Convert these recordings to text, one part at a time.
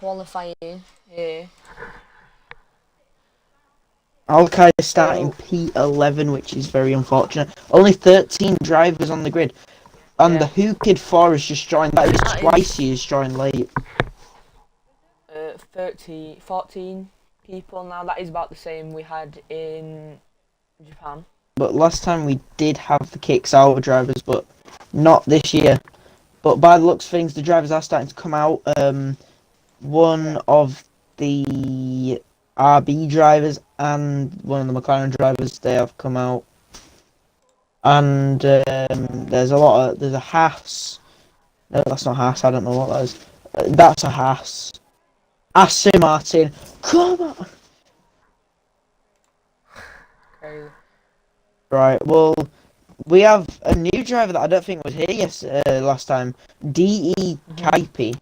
qualifying here. Alkai is starting P11, which is very unfortunate. Only 13 drivers on the grid. And Yeah. the Who Kid 4 has just joined. That is That twice is he has joined late. 14 people now. That is about the same we had in Japan. But last time we did have the Kicks Hour drivers, but not this year. But by the looks of things, the drivers are starting to come out. One of the RB drivers and one of the McLaren drivers, they have come out. And there's a Haas. No, that's not Haas. I don't know what that is. That's a Haas. Aston Martin. Come on. Crazy. Right. Well, we have a new driver that I don't think was here last time. DE Kaipi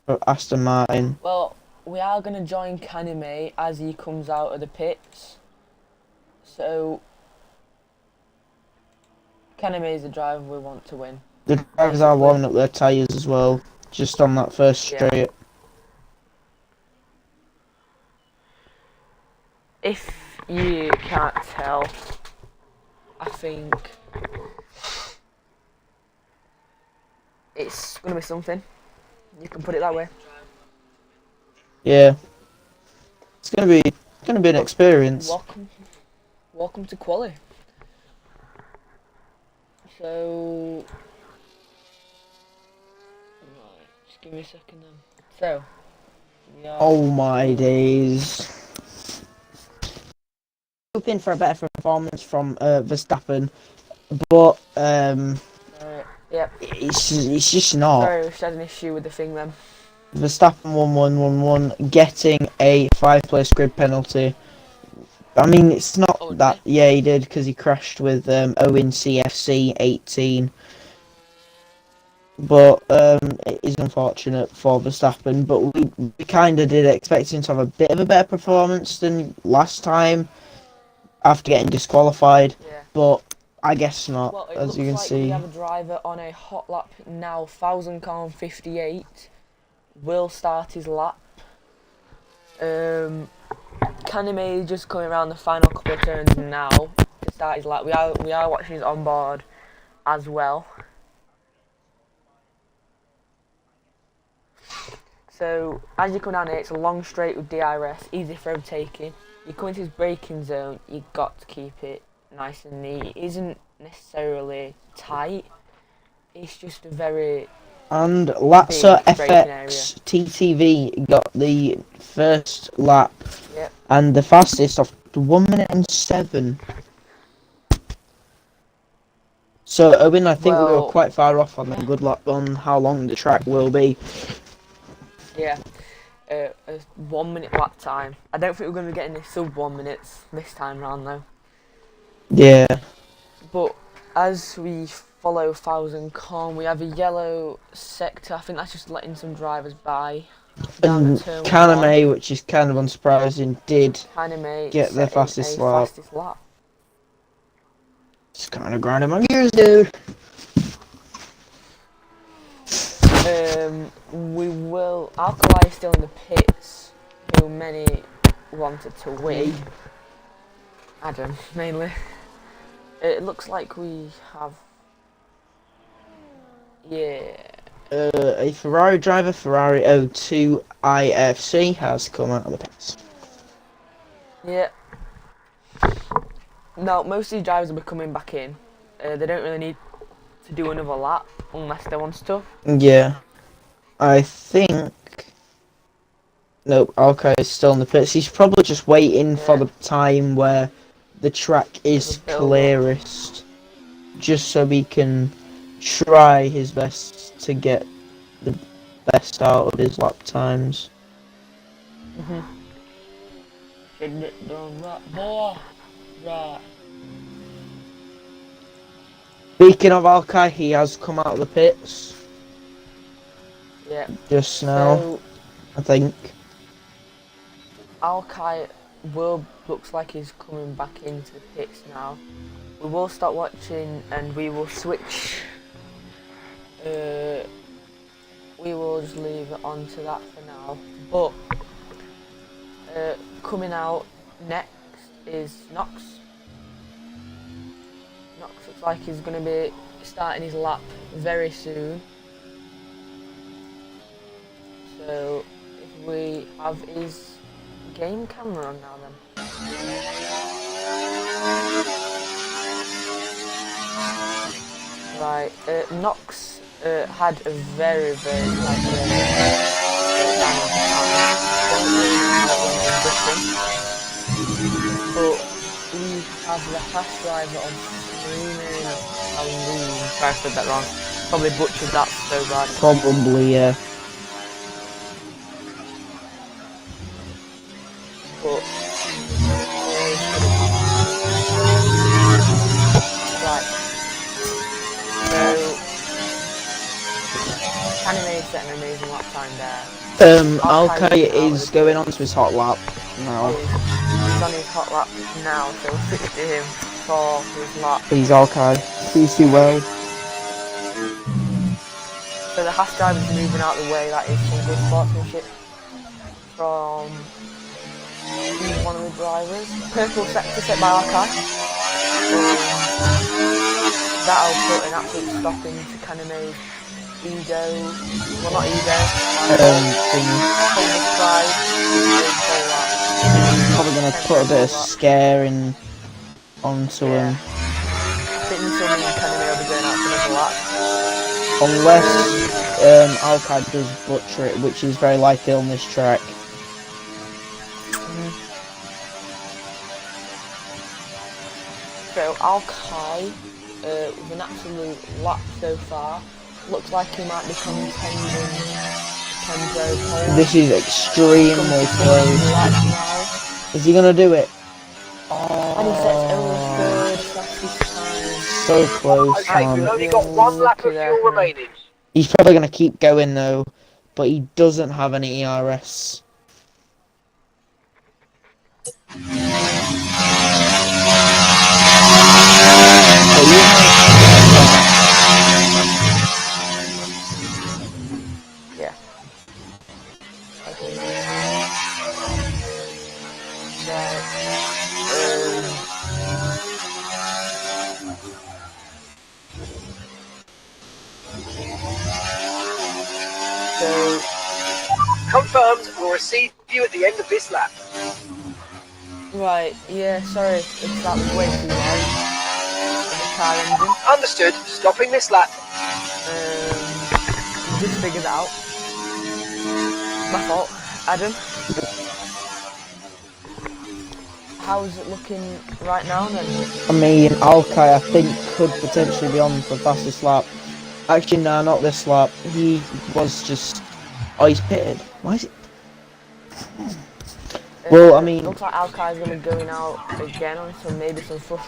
for Aston Martin. Well, we are going to join Kanime as he comes out of the pits. So, Kanime is the driver we want to win. The drivers are warming up their tyres as well, just on that first straight. If you can't tell, I think it's going to be something. You can put it that way. Yeah, it's gonna be an experience. Welcome to quali. So, right, just give me a second then. So, oh my days! Hoping for a better performance from Verstappen, but yep. it's just not. Sorry, we had an issue with the thing then. Verstappen 1-1-1-1, getting a 5-place grid penalty. I mean, it's not that. Yeah, he did because he crashed with Owen CFC 18. But it is unfortunate for Verstappen. But we kind of did expect him to have a bit of a better performance than last time after getting disqualified. Yeah. But I guess not, well, as you can see. We have a driver on a hot lap now. 1000:58 will start his lap. Kanime is just coming around the final couple of turns now to start his lap. We are watching his onboard as well. So as you come down here, it's a long straight with DRS, easy for overtaking. You come into his braking zone, you got to keep it nice and neat. It isn't necessarily tight. It's just a very and Latza FX TTV got the first lap. Yep. And the fastest of 1 minute and 7. So Owen, I think we were quite far off on the good lap on how long the track will be. Yeah, a 1 minute lap time. I don't think we're going to be getting this sub 1 minutes this time round though. Yeah. But as we follow 1000 we have a yellow sector. I think that's just letting some drivers by. And Kaname, which is kind of unsurprising, did get the fastest lap. It's kind of grinding my gears, dude. We will. Alkali is still in the pits, who many wanted to win. Adam, mainly. It looks like we have. Yeah. A Ferrari driver, Ferrari 02 IFC, has come out of the pits. Yeah. No, most of these drivers will be coming back in. They don't really need to do another lap unless they want to. Yeah. I think... Nope, Alka is still in the pits. He's probably just waiting for the time where the track is clearest. Just so he can try his best to get the best out of his lap times. Getting it done right, boy. Right. Speaking of Alkai, he has come out of the pits. Yeah. Just now, so, I think. Alkai looks like he's coming back into the pits now. We will start watching and we will switch. We will just leave onto that for now. But coming out next is Knox. Knox looks like he's going to be starting his lap very soon. So if we have his game camera on now then. Right, Knox had a very like down on but we have the fast driver on streaming. Sorry, I said that wrong. Probably butchered that so bad. Probably, yeah. But right. So Anime set an amazing lap time there. Alkai is going on to his hot lap now. He's on his hot lap now, so we'll switch to him for his lap. Please, Alkai. Please do well. So the Haas driver's moving out of the way. That is some good sportsmanship from one of the drivers. Purple sector set by Alkai. That'll put an absolute stop into Kaname's ego. Well, not ego. Probably going to put a bit of scare in onto him. I think Missoni and Kaname will be going out for another lap. Unless Alkai does butcher it, which is very likely on this track. So Alkai, with an absolute lap so far, looks like he might be contending tempo. This is extremely close. Is he gonna do it? Oh, and he sets only third fastest time. So close. Okay, we've only got one lap of fuel remaining. He's probably gonna keep going though, but he doesn't have any ERS. Yeah. Okay. So confirmed, we'll receive you at the end of this lap. Right, yeah, sorry if that was way too loud. The car engine. Understood, stopping this lap. Just figured it out. My fault, Adam. How's it looking right now then? I mean, Alkai, I think, could potentially be on for fastest lap. Actually, no, not this lap. He was just... Oh, he's pitted. Why is it... Well, I mean... Looks like Alkai's going to be going out again on some maybe some fresh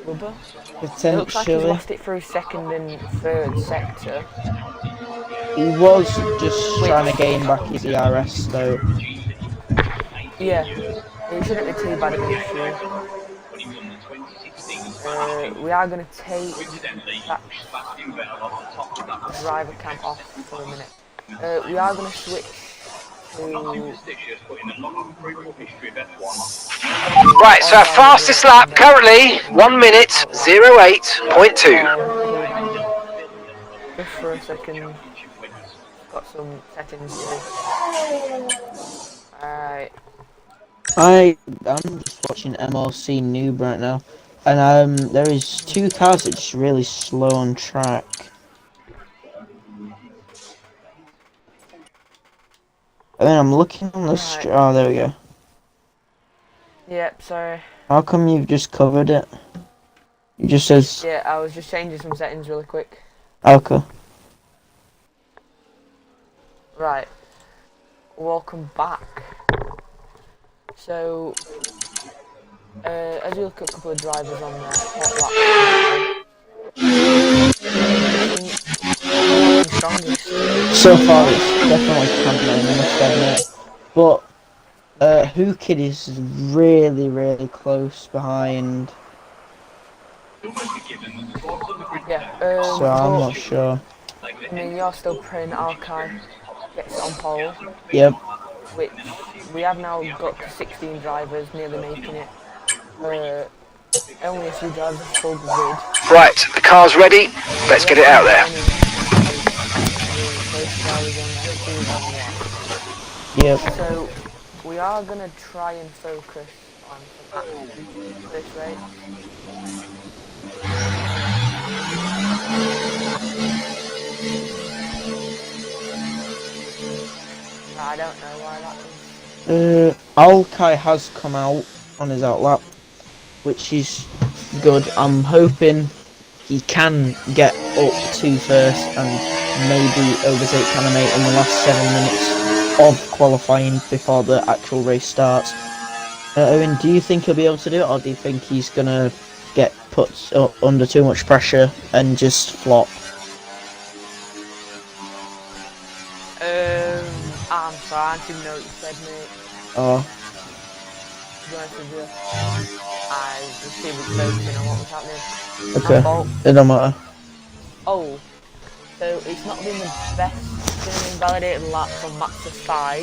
rubber. Potentially. It looks like he's lost it through second and third sector. He was just trying to gain back his ERS though. Yeah, he shouldn't be too bad of an issue. We are going to take that driver cam off for a minute. We are going to switch to... Right, so our fastest lap currently 1 minute 08.2. Just for a second, got some settings to do. Alright. I'm just watching MLC Noob right now, and there is two cars that are just really slow on track. And then I'm looking on the oh, there we go. Yep, sorry. How come you've just covered it? It just says... Yeah, I was just changing some settings really quick. Okay. Right. Welcome back. So, as you look at a couple of drivers on there, hot lap. So far, it's definitely Cameron, I must admit. But, Who Kid is really, really close behind. Yeah, so I'm not sure. I mean, you're still praying Alkai. gets on pole, Yep. which we have now got to 16 drivers nearly making it. Only a few drivers have pulled the grid. Right, the car's ready. Let's get it out there. Yep. So we are gonna try and focus on some action this race. I don't know why that is. Alkai has come out on his outlap, which is good. I'm hoping he can get up to first and maybe overtake Kaname in the last 7 minutes of qualifying before the actual race starts. Owen, do you think he'll be able to do it, or do you think he's gonna get put under too much pressure and just flop? I'm sorry, I didn't know what you said, mate. Oh. To be honest with you, I was too much focusing on what was happening. Okay. My fault. It don't matter. Oh, so it's not been the best invalidated lap from max of 5.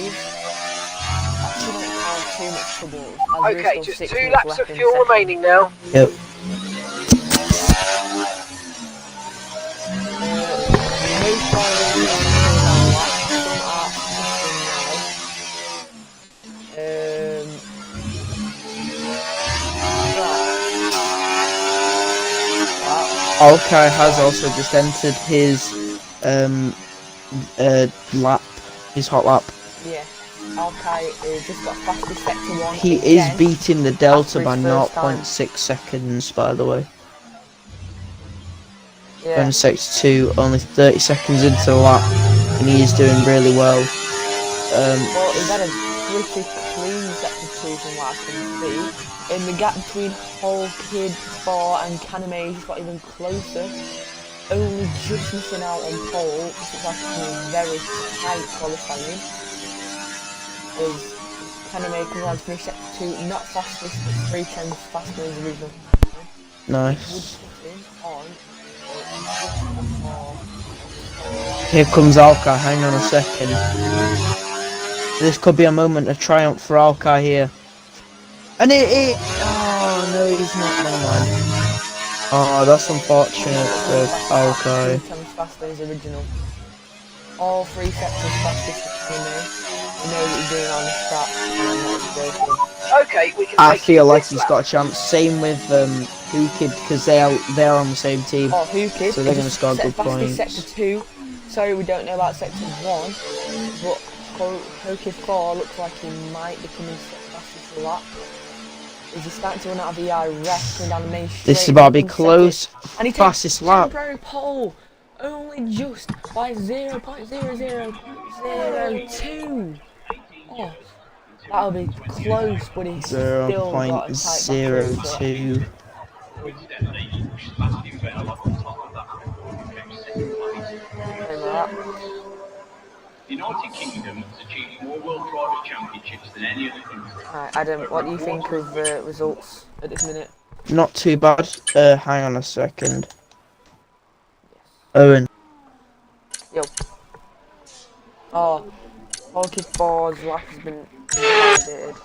Actually, don't have too much trouble. Okay, just 2 laps of fuel remaining now. Yep. Most drivers are lap, some are Alkai has also just entered his lap, his hot lap. Yeah, Alkai just got fastest sector 1. He again, is beating the Delta after by his first 0.6 seconds, by the way. Yeah. And sector 2, only 30 seconds into the lap, and he is doing really well. Well, he's had a pretty clean sector 2 from what I can see. In the gap between Whole Kid 4 and Kaname, he's got even closer. Only just missing out on pole, which is actually very tight qualifying. As Kaname comes on to finish sector 2, not fastest, but 3 tenths faster than his original. Nice. On. Here comes Alkai, hang on a second. This could be a moment of triumph for Alkai here. And oh no, he's not, never mind. Oh, that's unfortunate for Alkai. 3 times faster than his original. All 3 sectors fastest for me. You know what you're doing on the start, and I'm not joking. Okay, we can I take feel like this he's lap. got a chance. Same with Hookid, because they're on the same team. Oh, Hookid, So they're going to score good points. Sector 2. Sorry, we don't know about sector 1, but Hookid 4 looks like he might be coming fastest lap. Is he starting to run out of the IRS, coming down the main straight? This is about to be close. And he Fastest takes lap. temporary pole, only just by 0.0002. Oh, that'll be close, but he's still got a tight battery, 0.02. The United Kingdom has achieved more World Driver Championships than any other country. Alright, Adam, what do you think of the results at this minute? Not too bad. Hang on a second. Owen. Yo. Oh, Hulky 4's lap has been invalidated.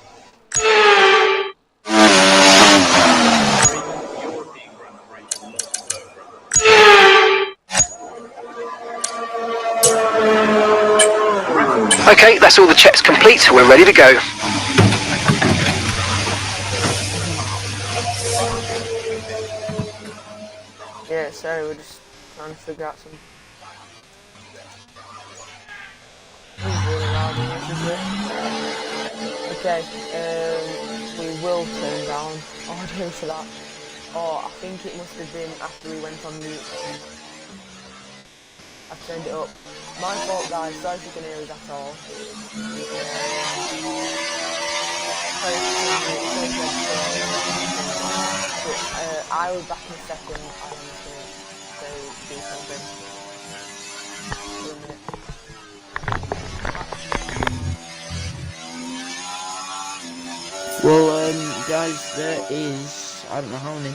Okay, that's all the checks complete. We're ready to go. Yeah, sorry, we're just trying to figure out some... Okay, we will turn down audio for that. Oh, I think it must have been after we went on mute. I've turned it up. My fault, guys. Sorry if you can hear us at all. I will be back in a second. I want to do something. For a minute. Well, guys, there is, I don't know how many,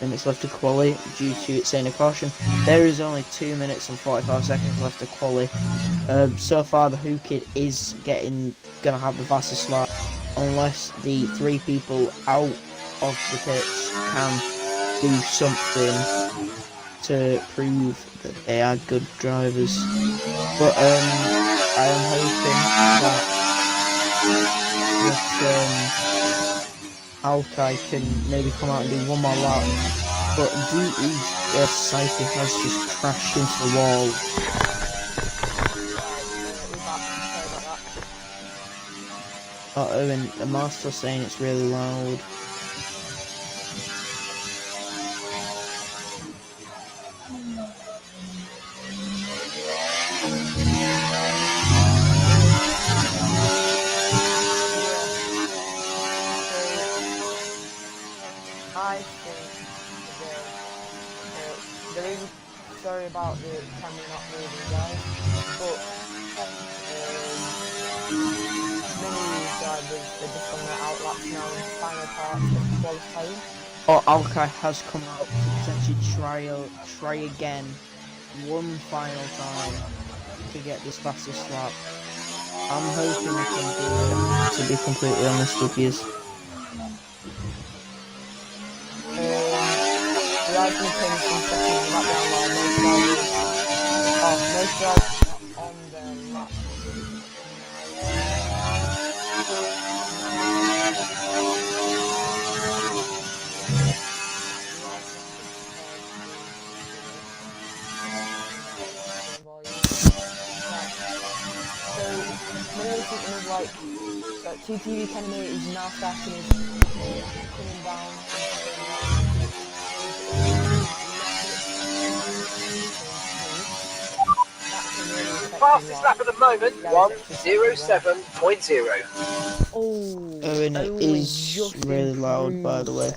minutes left to quali due to it saying a caution. There is only 2 minutes and 45 seconds left to quali. So far, the Who Kid is gonna have the fastest lap unless the 3 people out of the pits can do something to prove that they are good drivers. But I am hoping that Alkai can maybe come out and do one more lap. But DE's cycle has just crashed into the wall. Uh-oh, and the master's saying it's really loud. I think there is a story about the camera not moving, guys, but many of these drivers are just on their outlaps now in the final part of qualifying. Or Alkai has come out to potentially try again one final time to get this fastest lap. I'm hoping we can do it, to be completely honest with you. We are going to turn some seconds in the background while most drivers are on their lap. So, whenever something is like TTV Academy is now starting is coming down. Fastest lap at the moment, 1:07.0. Oh, and it is really loud, by the way.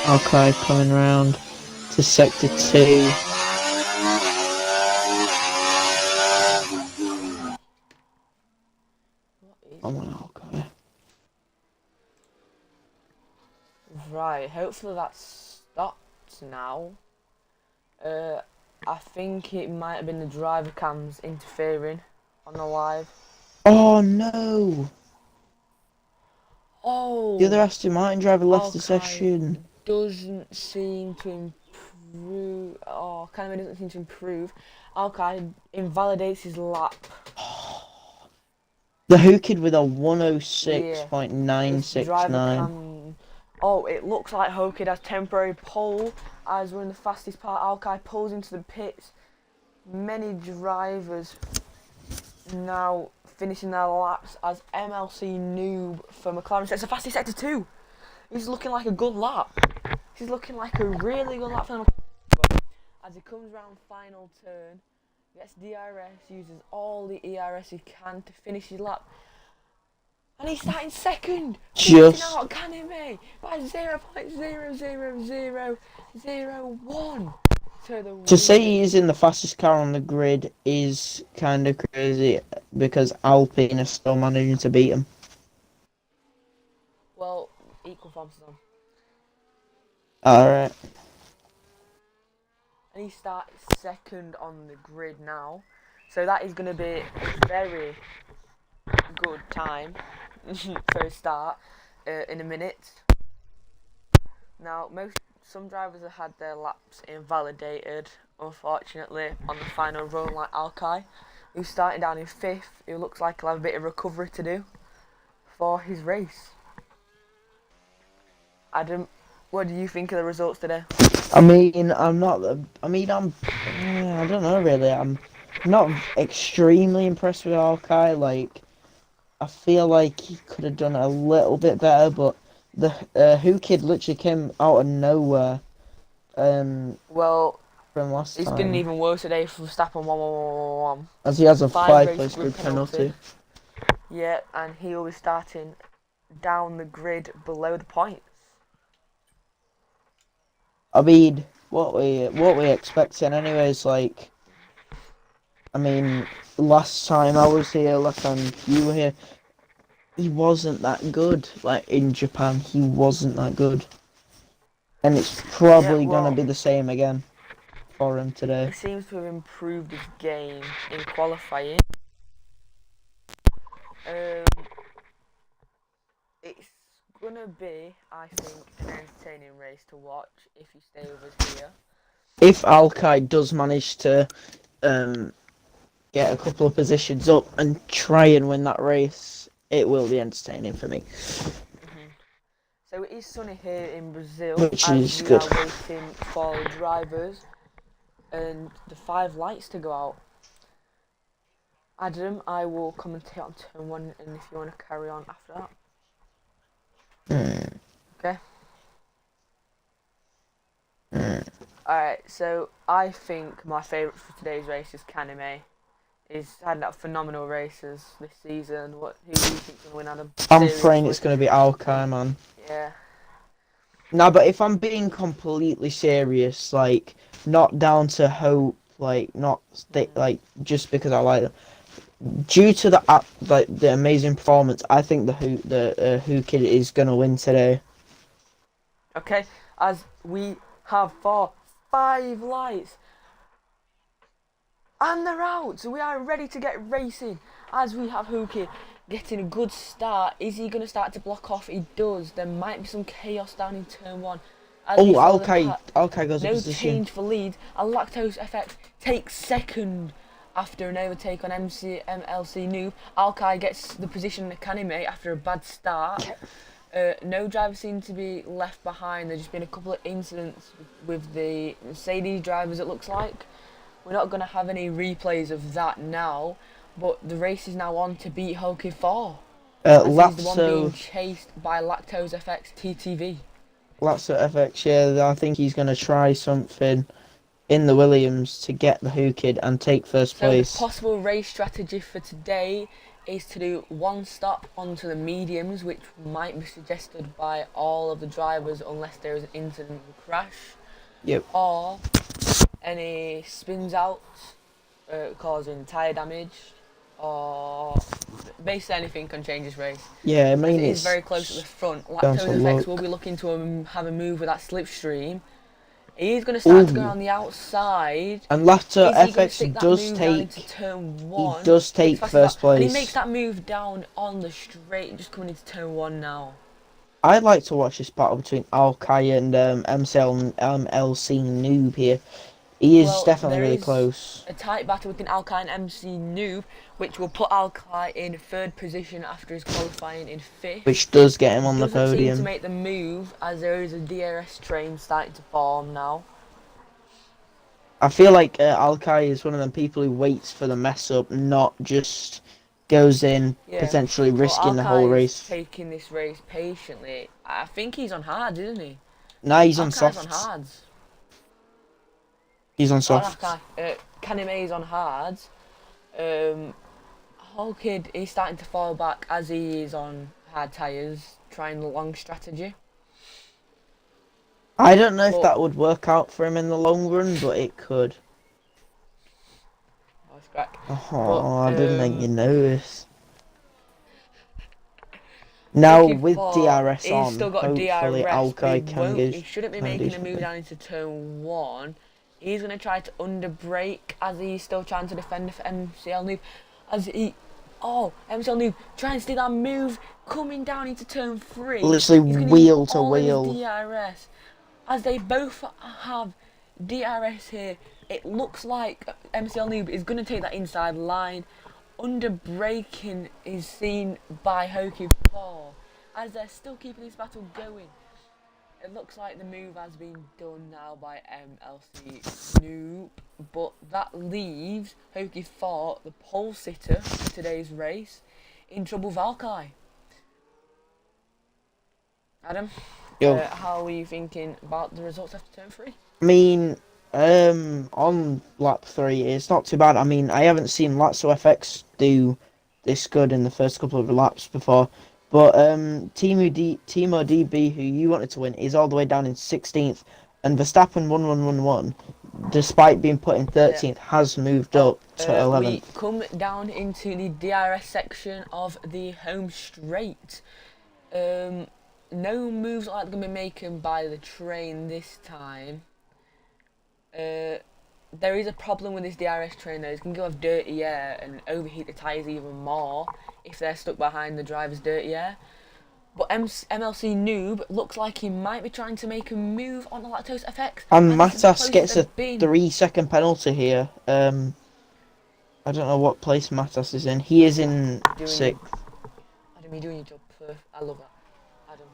Okay, coming round to sector 2. Okay. Right, hopefully that's stopped now. I think it might have been the driver cams interfering on the live. Oh no! Oh! The other Aston Martin driver left the Alkai session. doesn't seem to improve. Oh, kind of doesn't seem to improve. Alkai invalidates his lap. The Who Kid with a 106.969. Oh, it looks like Hokid has temporary pole as we're in the fastest part. Alkai pulls into the pits. Many drivers now finishing their laps as MLC Noob for McLaren sets the fastest sector 2. He's looking like a good lap. He's looking like a really good lap for McLaren. As he comes round final turn, gets DRS, uses all the ERS he can to finish his lap. And he's starting second, Just out Kaneme by 0.00001 to say he's in the fastest car on the grid is kind of crazy because Alpine is still managing to beat him. Well, equal forms on. Alright. And he starts second on the grid now. So that is going to be a very good time for a start in a minute. Now, some drivers have had their laps invalidated, unfortunately, on the final run, like Alkai, who's starting down in 5th, who looks like he'll have a bit of recovery to do for his race. Adam, what do you think of the results today? I mean, I don't know really. I'm not extremely impressed with Alkai. Like, I feel like he could have done a little bit better, but the Who Kid literally came out of nowhere. Well, from last time. It's been even worse today for Verstappen 1-1-1-1-1. As he has a 5-place grid penalty. Yeah, and he'll be starting down the grid below the points. I mean, what we expecting anyways, like, I mean, last time I was here, last time you were here, he wasn't that good. Like, in Japan, he wasn't that good. And it's Yeah, probably gonna well, be the same again for him today. he seems to have improved his game in qualifying. It's gonna be, I think, an entertaining race to watch if you stay with us here. If Alkai does manage to get a couple of positions up and try and win that race, it will be entertaining for me. So it is sunny here in Brazil Which as is we good. are waiting for drivers and the 5 lights to go out. Adam, I will commentate on turn 1 and if you want to carry on after that. Okay. Alright, so I think my favourite for today's race is Kaname. He's had that phenomenal races this season. Who do you think's going to win, Adam? I'm Seriously. afraid it's going to be Alkai, man. Yeah. No, but if I'm being completely serious, like, not down to hope, like, not like just because I like them. Due to the amazing performance, I think the Who Kid is gonna win today. Okay, as we have 5 lights. And they're out, so we are ready to get racing. As we have Hookie getting a good start. Is he going to start to block off? He does. There might be some chaos down in turn 1. As we follow the Alkai goes in no position. change for lead. A Lactose FX takes second after an overtake on MLC Noob. Alkai gets the position of Kanime after a bad start. No drivers seem to be left behind. There's just been a couple of incidents with the Mercedes drivers, it looks like. We're not going to have any replays of that now, but the race is now on to beat Hoki 4. He's the one being chased by Lactose FX TTV. Lactose FX, yeah, I think he's going to try something in the Williams to get the Who Kid and take first place. So the possible race strategy for today is to do 1 stop onto the mediums, which might be suggested by all of the drivers unless there is an incident or crash. Yep. Or any spins out causing tyre damage, or basically anything can change this race. Yeah, I mean, it is very close at the front. Lactose FX will be looking to have a move with that Slipstream. He's going to start to go on the outside. And Lactose FX does take first place. And he makes that move down on the straight, just coming into turn 1 now. I'd like to watch this battle between Alkai and MLC Noob here. He is definitely really close. A tight battle between Alkai and MC Noob, which will put Alkai in 3rd position after his qualifying in 5th. Which does get him on the podium. Doesn't seem to make the move as there is a DRS train starting to form now. I feel like Alkai is one of them people who waits for the mess up, not just goes in potentially risking the whole race. Taking this race patiently. I think he's on hards, isn't he? Nah, he's on softs. On hards. He's on softs. Kanime is on hards. Whole Kid is starting to fall back as he is on hard tyres, trying the long strategy. I don't know if that would work out for him in the long run, but it could. Nice crack. Oh, I didn't make you notice. Now with DRS on, still got hopefully DRS, Alkai can get. He shouldn't be making a move down into turn 1. He's going to try to underbrake as he's still trying to defend for MCL Noob. MCL Noob trying to do that move coming down into turn 3. Literally wheel to wheel. DRS. As they both have DRS here, it looks like MCL Noob is going to take that inside line. Underbraking is seen by Hoki 4 as they're still keeping this battle going. It looks like the move has been done now by MLC Noob, but that leaves Hoki 4, the pole sitter for today's race, in trouble with Alkai. Adam, how are you thinking about the results after turn 3? I mean, on lap 3, it's not too bad. I mean, I haven't seen Lactose FX do this good in the first couple of laps before. But Timo DB, who you wanted to win, is all the way down in 16th. and Verstappen 1111, despite being put in 13th, has moved up to We 11th. come down into the DRS section of the home straight. No moves like going to be making by the train this time. There is a problem with this DRS train though. It's going to go off dirty air and overheat the tyres even more if they're stuck behind the driver's dirty air. But MLC Noob looks like he might be trying to make a move on the Lactose FX. And this is the Matas gets a closest they've been. 3-second penalty here. I don't know what place Matas is in. He is in 6th. Adam, you're doing your job perfect. I love that. Adam,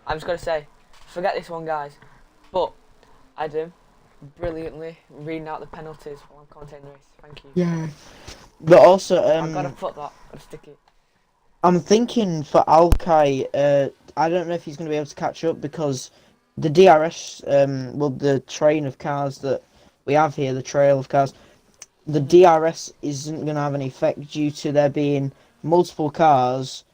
I'm just going to say, forget this one, guys. But, Adam, brilliantly reading out the penalties while I'm commentating the race. Thank you. Yeah. But also, I've got to put that. I'll stick it. I'm thinking for Alkai, I don't know if he's going to be able to catch up because the DRS, the train of cars that we have here, the trail of cars, the DRS isn't going to have any effect due to there being multiple cars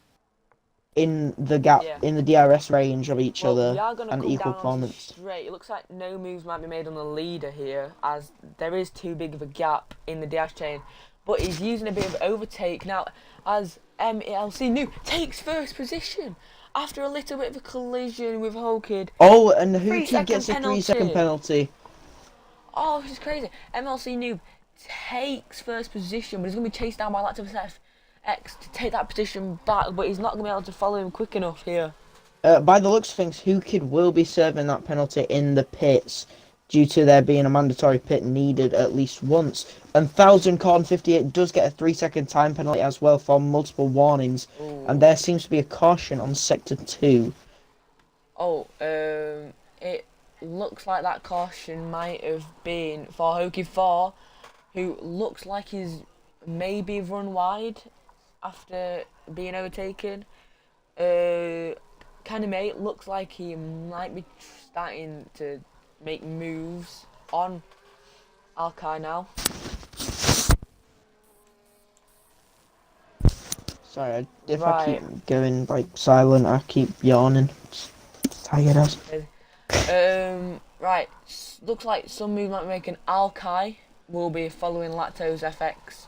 in the gap, in the DRS range of each other we are gonna and come equal down performance. Straight. It looks like no moves might be made on the leader here, as there is too big of a gap in the DRS chain. But he's using a bit of overtake now, as MLC New takes first position after a little bit of a collision with Hokid. Oh, and who gets a 3-second 3-second penalty? Oh, this is crazy. MLC Noob takes first position, but he's going to be chased down by Lactose X to take that position back, but he's not going to be able to follow him quick enough here. By the looks of things, Hukid will be serving that penalty in the pits due to there being a mandatory pit needed at least once. And 1000 Corn 58 does get a 3-second time penalty as well for multiple warnings. Ooh. And there seems to be a caution on Sector 2. Oh, it looks like that caution might have been for Hokid 4, who looks like he's maybe run wide after being overtaken. Kaname looks like he might be starting to make moves on Alkai now. Sorry, if I keep going like silent, I keep yawning. It's tired as. Right, looks like some move might be making. Alkai will be following Lactose FX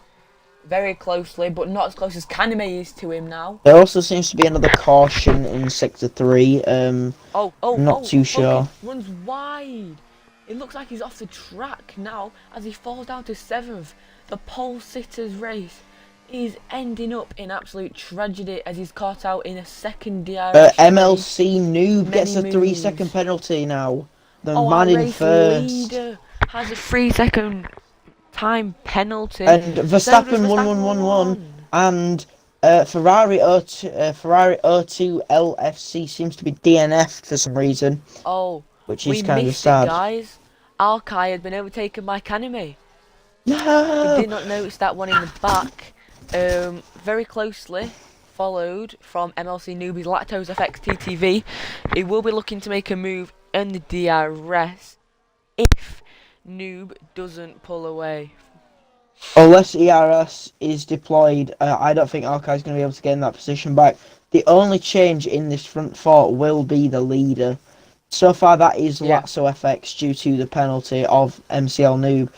very closely, but not as close as Kaname is to him now. There also seems to be another caution in Sector 3. Not too sure. Okay, runs wide. It looks like he's off the track now as he falls down to 7th. The pole sitters race is ending up in absolute tragedy as he's caught out in a second DRS. MLC Noob gets a 3-second penalty now. The man in first. Leader has a 3-second time penalty. And Verstappen 1111 and Ferrari 02 LFC seems to be DNF'd for some reason. Oh, which is kind of sad. Guys, Alkai had been overtaken by Kaname. No! We did not notice that one in the back. Very closely followed from MLC Newbie's Lactose FX TTV. He will be looking to make a move in the DRS if Noob doesn't pull away. Unless ERS is deployed, I don't think Alkai is going to be able to get in that position back. The only change in this front four will be the leader. So far, that is Lazzo FX due to the penalty of MLC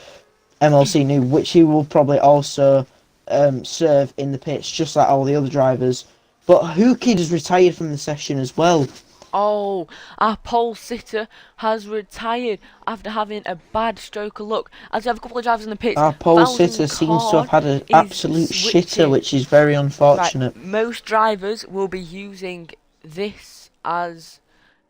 Noob, which he will probably also serve in the pits, just like all the other drivers. But Hukid has retired from the session as well. Oh, our pole sitter has retired after having a bad stroke of luck. As we have a couple of drivers in the pits, our pole sitter seems to have had an absolute shitter, which is very unfortunate. Right, most drivers will be using this as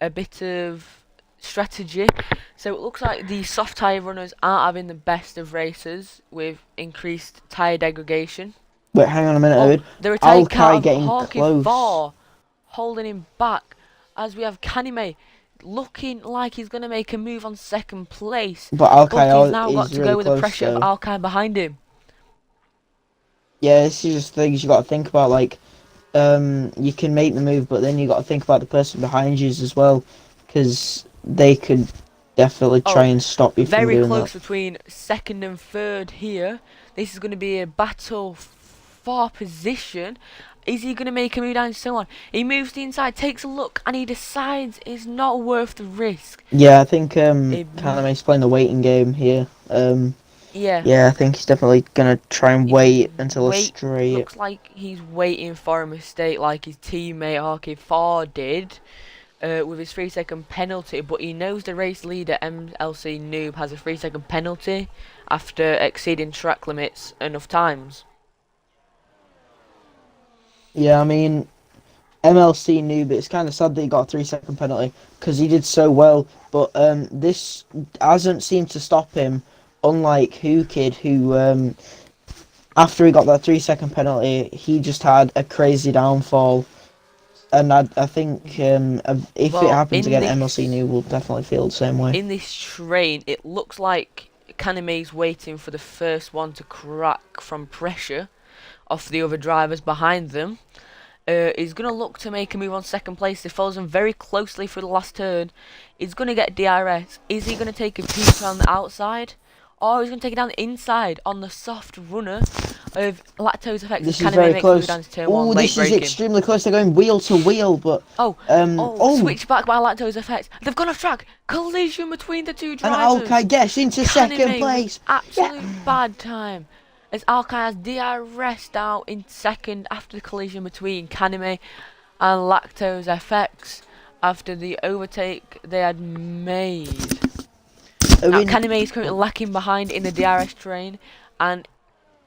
a bit of strategy. So it looks like the soft tyre runners aren't having the best of races with increased tyre degradation. Wait, hang on a minute, Owen. The retired car getting Hawking close. 4 holding him back as we have Kanime looking like he's going to make a move on second place. But Alkai he's now got to really go with the pressure of Alkai behind him. Yeah, this is just things you got to think about. Like, you can make the move, but then you got to think about the person behind you as well, because they could definitely try and stop you from doing that. Very close between second and third here. This is going to be a battle for position Is he going to make a move down and so on? He moves to the inside, takes a look, and he decides it's not worth the risk. Yeah, I think Kaname's playing the waiting game here. Yeah. Yeah, I think he's definitely gonna try and wait until a straight. Looks like he's waiting for a mistake like his teammate Harky Farr did with his 3-second penalty, but he knows the race leader MLC Noob has a 3-second penalty after exceeding track limits enough times. Yeah, I mean, MLC knew, but it's kind of sad that he got a 3-second penalty because he did so well. But this hasn't seemed to stop him, unlike Who Kid, who after he got that 3-second penalty, he just had a crazy downfall. And I think if it happens again, MLC New will definitely feel the same way. In this train, it looks like Kaname's waiting for the first one to crack from pressure off the other drivers behind them. He's going to look to make a move on second place. He follows them very closely through the last turn. He's going to get DRS. Is he going to take a peek on the outside? Or he's going to take it down the inside on the soft runner of Lactose Effects. This is very close. Oh, this is extremely close. They're going wheel to wheel, but... Switch back by Lactose Effects. They've gone off track. Collision between the two drivers. And Alkai gets into second place. Absolute bad time. As Alkai has DRS'd out in second after the collision between Kaname and Lactose FX after the overtake they had made. Now, Kaname is currently lacking behind in the DRS train, and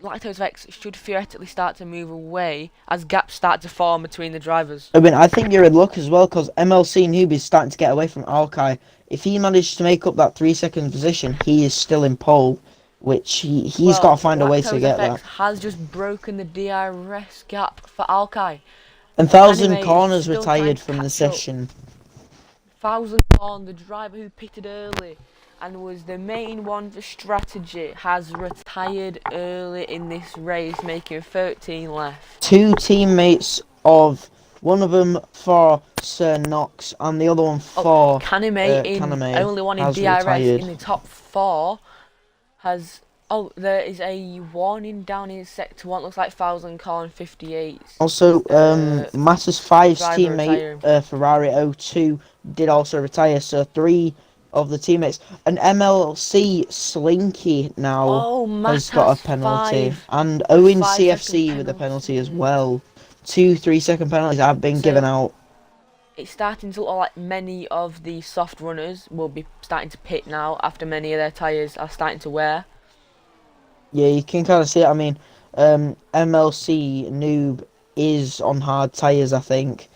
Lactose FX should theoretically start to move away as gaps start to form between the drivers. I think you're in luck as well, because MLC Noob is starting to get away from Alkai. If he managed to make up that 3-second position, he is still in pole. Which he's got to find a way to get that. Has just broken the DRS gap for Alkai. And 1,000 Corners retired from the session. 1,000 Corn, the driver who pitted early and was the main one for strategy, has retired early in this race, making 13 left. 2 teammates of one of them for Sir Knox and the other one for Kaname, only one in DRS retired. In the top 4. There is a warning down in sector 1. Looks like 1,000 Corn 58. Also, Matters 5's teammate Ferrari 02 did also retire. So 3 of the teammates. And MLC Slinky now has got a penalty, and Owen CFC with a penalty as well. 2 3-second penalties have been given out. It's starting to look like many of the soft runners will be starting to pit now after many of their tyres are starting to wear. Yeah, you can kind of see it. I mean, MLC Noob is on hard tyres, I think.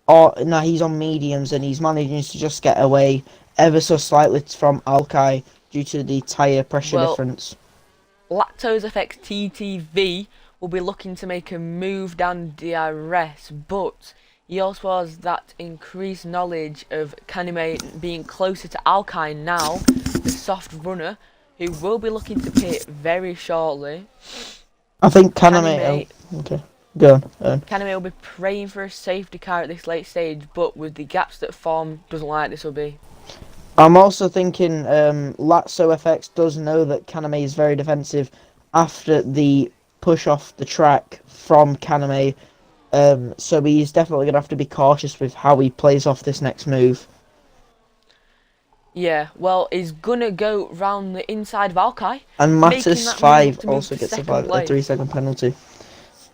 No, he's on mediums, and he's managing to just get away ever so slightly from Alkai due to the tyre pressure difference. Lactose Effects TTV will be looking to make a move down DRS, but he also has that increased knowledge of Kaname being closer to Alkai now, the soft runner, who will be looking to pit very shortly. I think Kaname okay, go on. Kaname will be praying for a safety car at this late stage, but with the gaps that form, doesn't like this will be. I'm also thinking Latso FX does know that Kaname is very defensive after the push off the track from Kaname. So he's definitely going to have to be cautious with how he plays off this next move. Yeah, well, he's going to go round the inside of Alkai. And Mattis 5 also gets a 3-second penalty.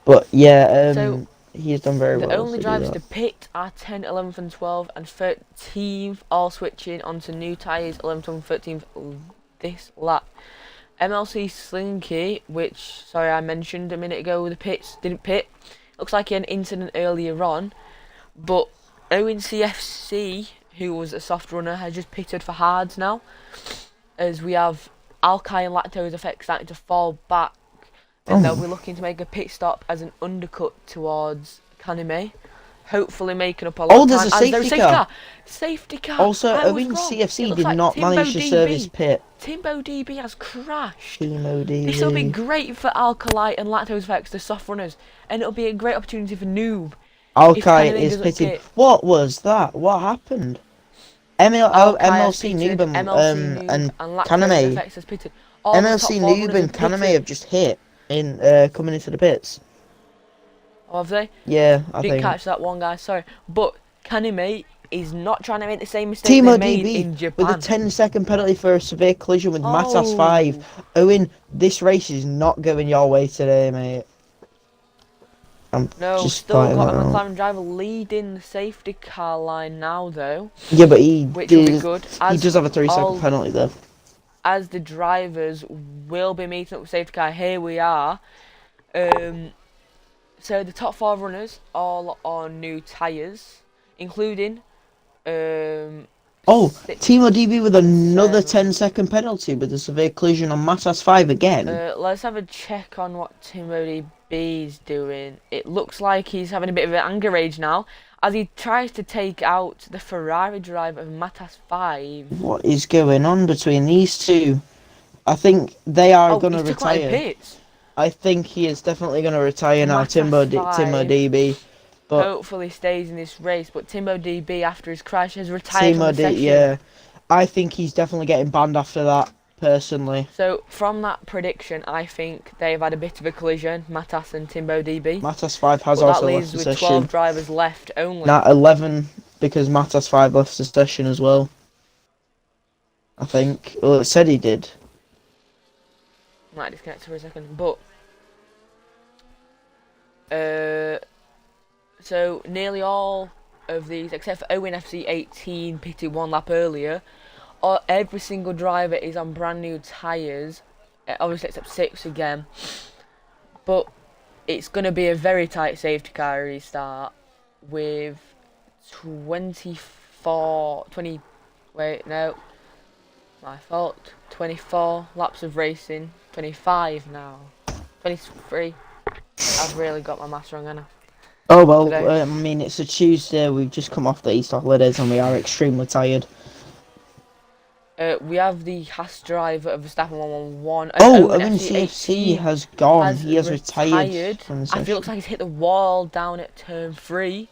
But yeah, so he's done very well. The only drivers to pit are 10, 11th and 12th and 13th, all switching onto new tyres, 11th, 12th, 13th this lap. MLC Slinky, which, sorry, I mentioned a minute ago with the pits, didn't pit. Looks like he had an incident earlier on, but Owen CFC, who was a soft runner, has just pitted for hards now, as we have Alkai and Lactose Effect starting to fall back, and they'll be looking to make a pit stop as an undercut towards Kaname, hopefully making up a lot of time. There's a safety car. Safety car. Also, Owen CFC did not manage to serve his pit. Timbo DB has crashed. Timbo DB. This will be great for Alkalite and Lactose Effects, the soft runners, and it'll be a great opportunity for Noob. Alkai is pitting. What was that? What happened? MLC Noob and Kaname. MLC Noob and Kaname have just hit in coming into the pits. Or have they? Yeah, I Didn't think. catch that one, guy. Sorry, but Kanime is not trying to make the same mistake they Timo made DB in with a Japan. 10-second penalty for a severe collision with Matas 5. Oh. Owen, this race is not going your way today, mate. I'm No, just still pointing got that a out. McLaren driver leading the safety car line now, though, Yeah, but which will be good. he does have a 3-second All penalty though. as the drivers will be meeting up with safety car. Here we are. So the top 4 runners all on new tyres, including Oh, sixth Timo DB with and another 7th. 10-second penalty with a severe collision on Matas 5 again. Let's have a check on what Timothy B's doing. It looks like he's having a bit of an anger rage now as he tries to take out the Ferrari driver of Matas 5. What is going on between these two? I think they are Oh, going to he's took out in retire. pits. I think he is definitely going to retire now, Matas Timo 5 DB. But hopefully stays in this race, but Timbo DB after his crash has retired from the session. Yeah, I think he's definitely getting banned after that, personally. So from that prediction, I think they've had a bit of a collision, Matas and Timbo DB. Matas 5 has But that also leaves left the with session. 12 drivers left only. Now 11 because Matas 5 left the session as well. I think. Well, it said he did. Might disconnect for a second, but so nearly all of these, except for Owen FC 18 pitted 1 lap earlier, every single driver is on brand new tyres, obviously except 6 again. But it's going to be a very tight safety car restart with 20, wait, no, my fault, 24 laps of racing, 25 now, 23. I've really got my maths wrong, haven't I? Oh well, Today. I mean it's a Tuesday. We've just come off the Easter holidays and we are extremely tired. We have the Haas driver of Verstappen 111. Oh, Owen CFC has gone. He has retired from the I feel session. looks like he's hit the wall down at turn 3.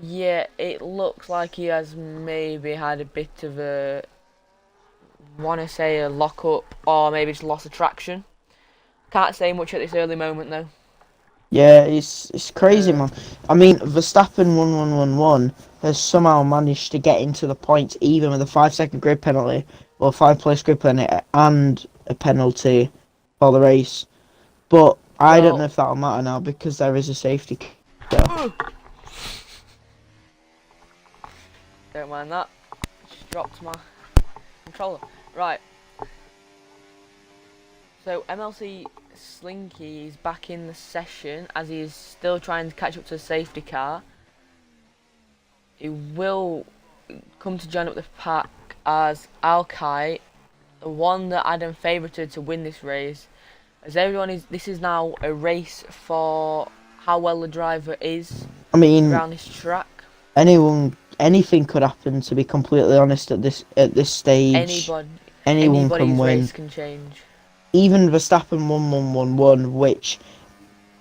Yeah, it looks like he has maybe had a bit of a, wanna say a lock up, or maybe just lost of traction. Can't say much at this early moment though. Yeah, it's crazy, man. I mean, Verstappen 1111 has somehow managed to get into the points even with a 5-second grid penalty, or 5-place grid penalty, and a penalty for the race. But I don't know if that'll matter now because there is a safety car. Don't mind that. Just dropped my controller. Right. So MLC Slinky is back in the session as he is still trying to catch up to the safety car. He will come to join up the pack as Alkai, the one that Adam favoured to win this race. As everyone is, this is now a race for how well the driver is around this track. Anything could happen. To be completely honest, at this stage, anyone can win. Race can change. Even Verstappen 1111, which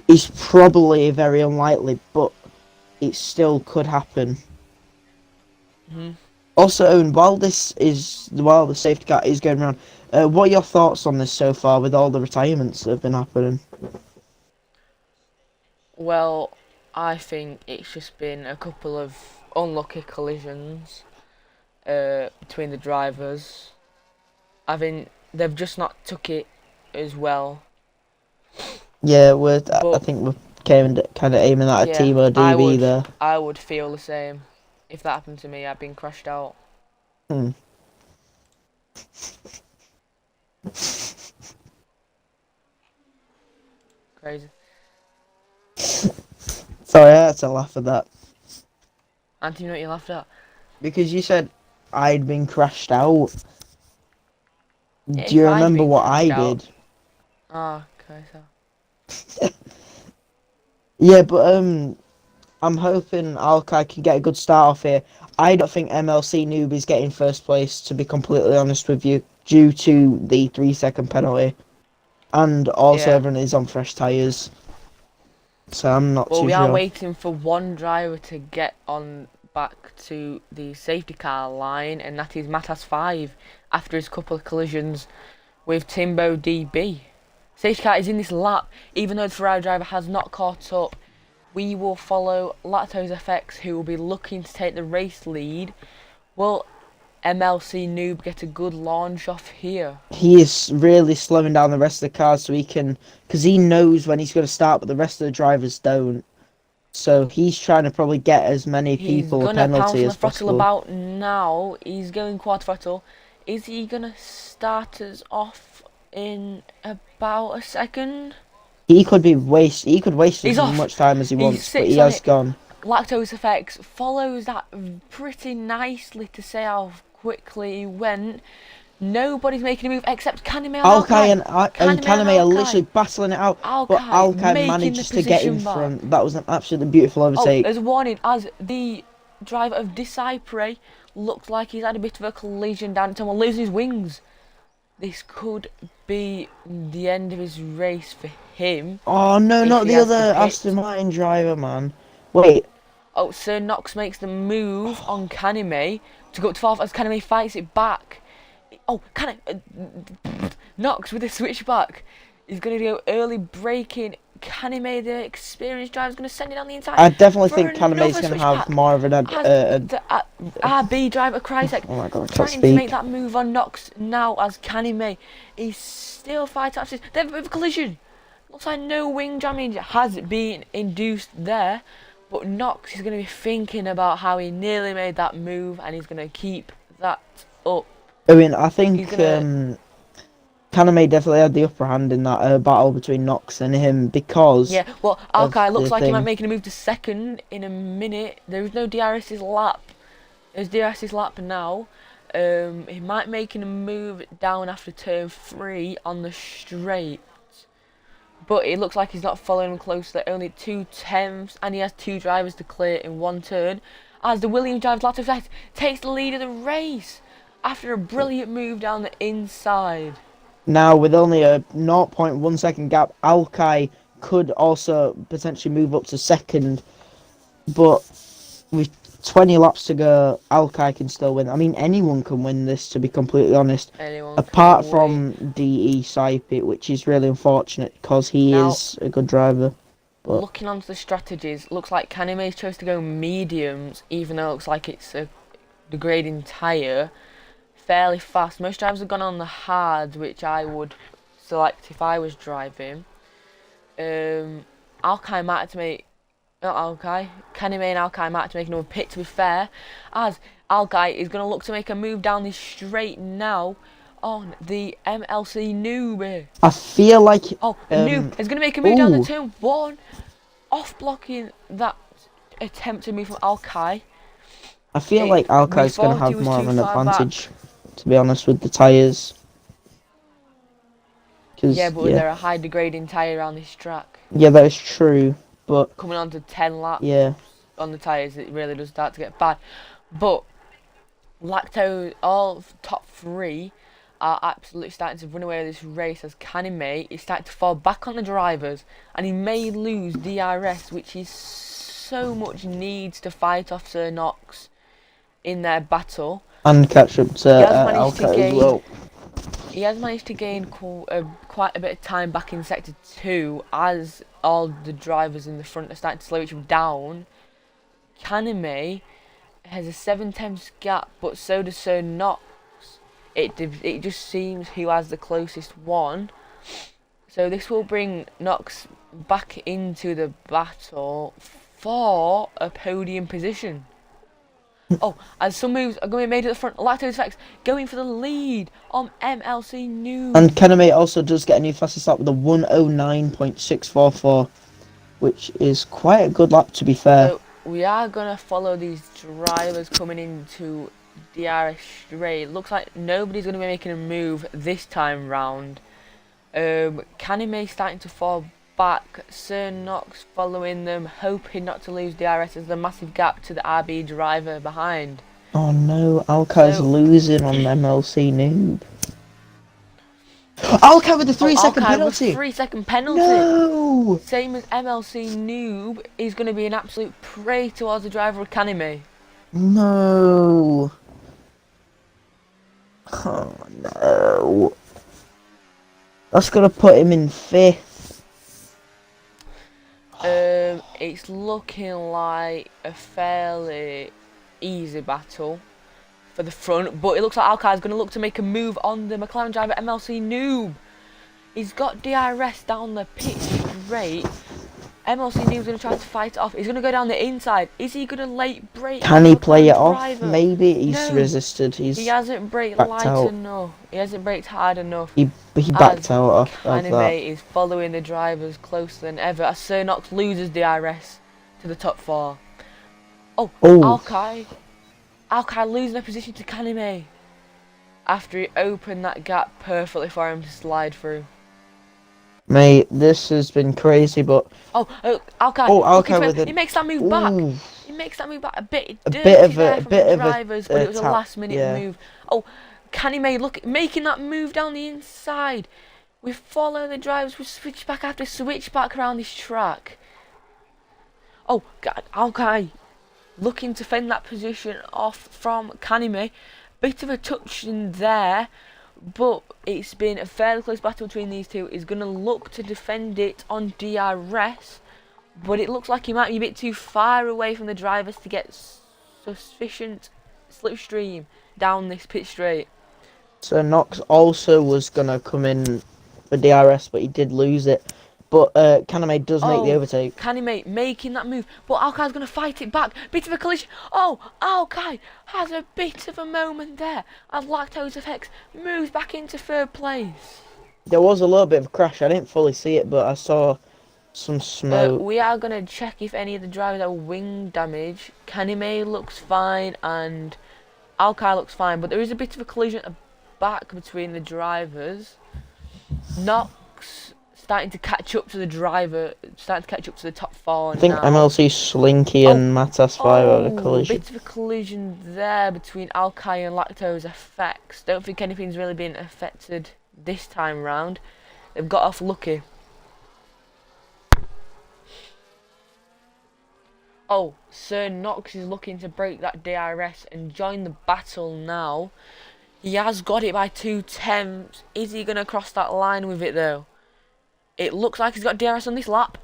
is probably very unlikely, but it still could happen. Also, while the safety car is going around, what are your thoughts on this so far with all the retirements that have been happening? Well, I think it's just been a couple of unlucky collisions between the drivers. I think they've just not took it as well. Yeah, I think we're kind of aiming at a Timo DB there. I would feel the same. If that happened to me, I'd been crashed out. Crazy. Sorry, I had to laugh at that. And do you know what you laughed at? Because you said I'd been crashed out. Yeah, Do you remember what I did? Oh, okay, so. Yeah, but I'm hoping Alkai can get a good start off here. I don't think MLC Noob is getting first place, to be completely honest with you, due to the 3-second penalty. And also everyone is on fresh tyres. So I'm not too sure. Well, we are waiting for one driver to get on back to the safety car line, and that is Matas 5 after his couple of collisions with Timbo DB. Safety car is in this lap, even though the Ferrari driver has not caught up. We will follow Lactose FX, who will be looking to take the race lead. Will MLC Noob get a good launch off here? He is really slowing down the rest of the cars so he can, because he knows when he's going to start, but the rest of the drivers don't. So he's trying to probably get as many people a He's gonna pounce penalty on the as throttle possible. about now. He's going quad throttle. Is he gonna start us off in about a second? He could waste He's as off. much time as he He wants, but sits he on has it. gone. Lactose Effects follows that pretty nicely to say how quickly he went. Nobody's making a move except Kaname and Alkai Alkai. and Kaname are literally battling it out, but Alkai making manages the to get in position back. front. That was an absolutely beautiful Oh, overtake. there's a warning as the driver of Discipre looks like he's had a bit of a collision down at someone losing his wings. This could be the end of his race for him. Oh no, if not he the has to other pit. Aston Martin driver, man. Wait, Oh, Sir Knox makes the move on Kaname to go up to 4th as Kaname fights it back. Oh, Knox with a switchback. He's going to go early braking. Kaname, the experienced driver, is going to send it on the inside. I definitely for think Kaname's another going to have switchback. more of an The RB driver Kryzek oh my god, I can't trying to speak. make that move on Knox now as Kaname is still fighting up. They have a bit of a collision. Looks like no wing damage has been induced there, but Knox is going to be thinking about how he nearly made that move and he's going to keep that up. I mean, I think He's gonna- Kaname definitely had the upper hand in that battle between Knox and him because Yeah, well, of Alkai looks the like he might thing. making a move to second in a minute. There is no DRS's lap. There's DRS's lap now. He might making a move down after turn 3 on the straight. But it looks like he's not following him closely. Only 2/10, and he has 2 drivers to clear in 1 turn. As the Williams driver's Lactose Effect takes the lead of the race after a brilliant move down the inside. Now with only a 0.1 second gap, Alkai could also potentially move up to second, but with 20 laps to go, Alkai can still win. I mean, anyone can win this, to be completely honest. Anyone Apart can from DE Saipit, which is really unfortunate because he Now- is a good driver. But Looking onto the strategies, looks like Kanime's chose to go mediums, even though it looks like it's a degrading tyre. Fairly fast. Most drivers have gone on the hard, which I would select if I was driving. Alkai might have to make... Not Alkai. Kanime and Alkai might have to make another pit, to be fair. As Alkai is going to look to make a move down this straight now on the MLC Noob. I feel like Oh, Noob is going to make a move down the ooh. turn 1. Off blocking that attempt to move from Alkai. I feel It- like we Alkai's going to thought he have was more too of an far back. advantage, to be honest, with the tyres. Yeah, but there are high degrading tyre around this track. Yeah, that is true, but Coming on to 10 laps yeah. on the tyres, it really does start to get bad. But Lactose, all top 3 are absolutely starting to run away with this race as Kanime is starting to fall back on the drivers and he may lose DRS, which he so much needs to fight off Sir Knox in their battle. And catch up to He has managed to Alkai as gain- well. He has managed to gain quite a bit of time back in Sector 2 as all the drivers in the front are starting to slow each other down. Kaname has a 7/10 gap, but so does Sir Knox. It just seems who has the closest one. So this will bring Knox back into the battle for a podium position. Oh, and some moves are going to be made at the front. Lactose Effects going for the lead on MLC News. And Kaname also does get a new fastest lap with a 109.644, which is quite a good lap, to be fair. So we are going to follow these drivers coming into DRS straight. Looks like nobody's going to be making a move this time round. Kaname starting to fall back. Sir Knox following them, hoping not to lose DRS. There's a massive gap to the RB driver behind. Oh no, Alkai's So- losing on MLC Noob. Alkai with the 3-second Alkai with penalty! 3-second penalty. No! Same as MLC Noob is going to be an absolute prey towards the driver of Kaname. No! Oh no! That's gonna put him in 5th. It's looking like a fairly easy battle for the front, but it looks like Alkai's going to look to make a move on the McLaren driver MLC Noob. He's got DRS down the pit straight. MLC Noob's going to try to fight it off. He's going to go down the inside. Is he going to late brake? Can he play it driver? off? Maybe he's No. resisted. He hasn't braked backed light out. enough. He hasn't braked hard enough. He backed As out of Anime that. is following the drivers closer than ever as Sir Nox loses DRS to the top 4. Oh, Alkai losing a position to Kanime after he opened that gap perfectly for him to slide through. Mate, this has been crazy, but Alkai with it. He makes that move back. He makes that move back a bit A dirty bit of there a from bit the of drivers, a but it was a tap, last minute yeah. move. Oh, Kanime making that move down the inside. We follow the drivers. We switch back after switch back around this track. Oh, God, Alkai looking to fend that position off from Kanime. Bit of a touch in there, but it's been a fairly close battle between these two. He's going to look to defend it on DRS, but it looks like he might be a bit too far away from the drivers to get sufficient slipstream down this pit straight. So Nox also was gonna come in for DRS, but he did lose it. But Kaname does make the overtake. Kanime making that move, but Alkai's going to fight it back. Bit of a collision. Oh, Alkai has a bit of a moment there as Lactose Effects moves back into 3rd place. There was a little bit of a crash. I didn't fully see it, but I saw some smoke. We are going to check if any of the drivers have wing damage. Kanime looks fine and Alkai looks fine, but there is a bit of a collision at the back between the drivers. Nox starting to catch up to the driver, starting to catch up to the top 4 I think now. MLC Slinky and Matas 5 had a collision. Bit of a collision there between Alkai and Lactose Effects. Don't think anything's really been affected this time round. They've got off lucky. Oh, Sir Nox is looking to break that DRS and join the battle now. He has got it by 2/10. Is he going to cross that line with it though? It looks like he's got DRS on this lap.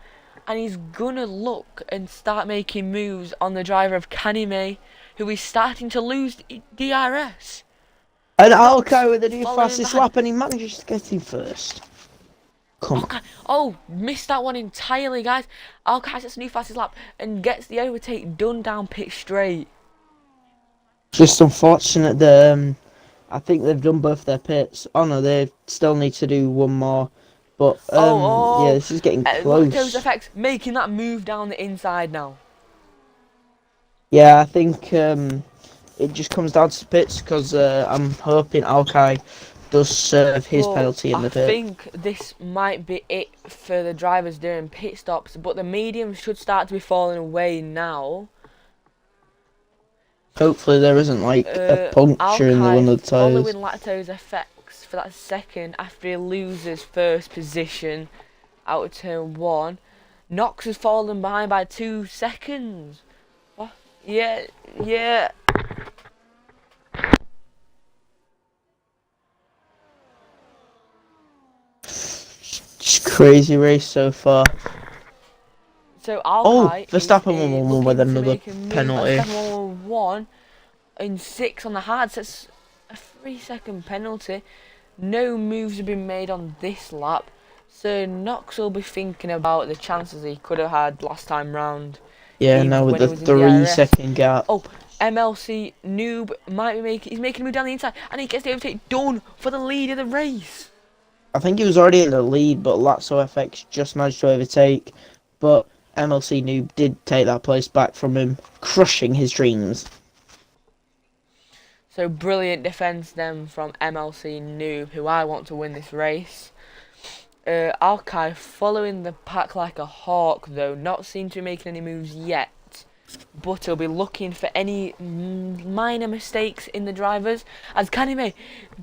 And he's going to look and start making moves on the driver of Kanime, who is starting to lose DRS. And Alkai with the new following fastest back. lap, and he manages to get him first. Come on. Oh, missed that one entirely, guys. Alkai gets a new fastest lap and gets the overtake done down pit straight. Just unfortunate that I think they've done both their pits. Oh no, they still need to do one more. But yeah, this is getting close. Lactose Effects making that move down the inside now. Yeah, I think it just comes down to pits because I'm hoping Alkai does serve his penalty in the pit. I think this might be it for the drivers during pit stops, but the mediums should start to be falling away now. Hopefully there isn't like a puncture in one of the tyres. Following Lactose Effects for that second after he loses 1st position out of turn 1. Nox has fallen behind by 2 seconds. What? Yeah. Just crazy race so far. So Alkai Verstappen 1-1 with another penalty. Verstappen 1 and 6 on the hards. That's a 3-second penalty. No moves have been made on this lap. So Nox will be thinking about the chances he could have had last time round. Yeah, now with the 3-second gap. Oh, MLC Noob might be he's making a move down the inside and he gets the overtake done for the lead of the race. I think he was already in the lead, but Lazio FX just managed to overtake. But MLC Noob did take that place back from him, crushing his dreams. So brilliant defence then from MLC Noob, who I want to win this race. Alkai following the pack like a hawk though, not seem to be making any moves yet. But he'll be looking for any minor mistakes in the drivers. As Kanime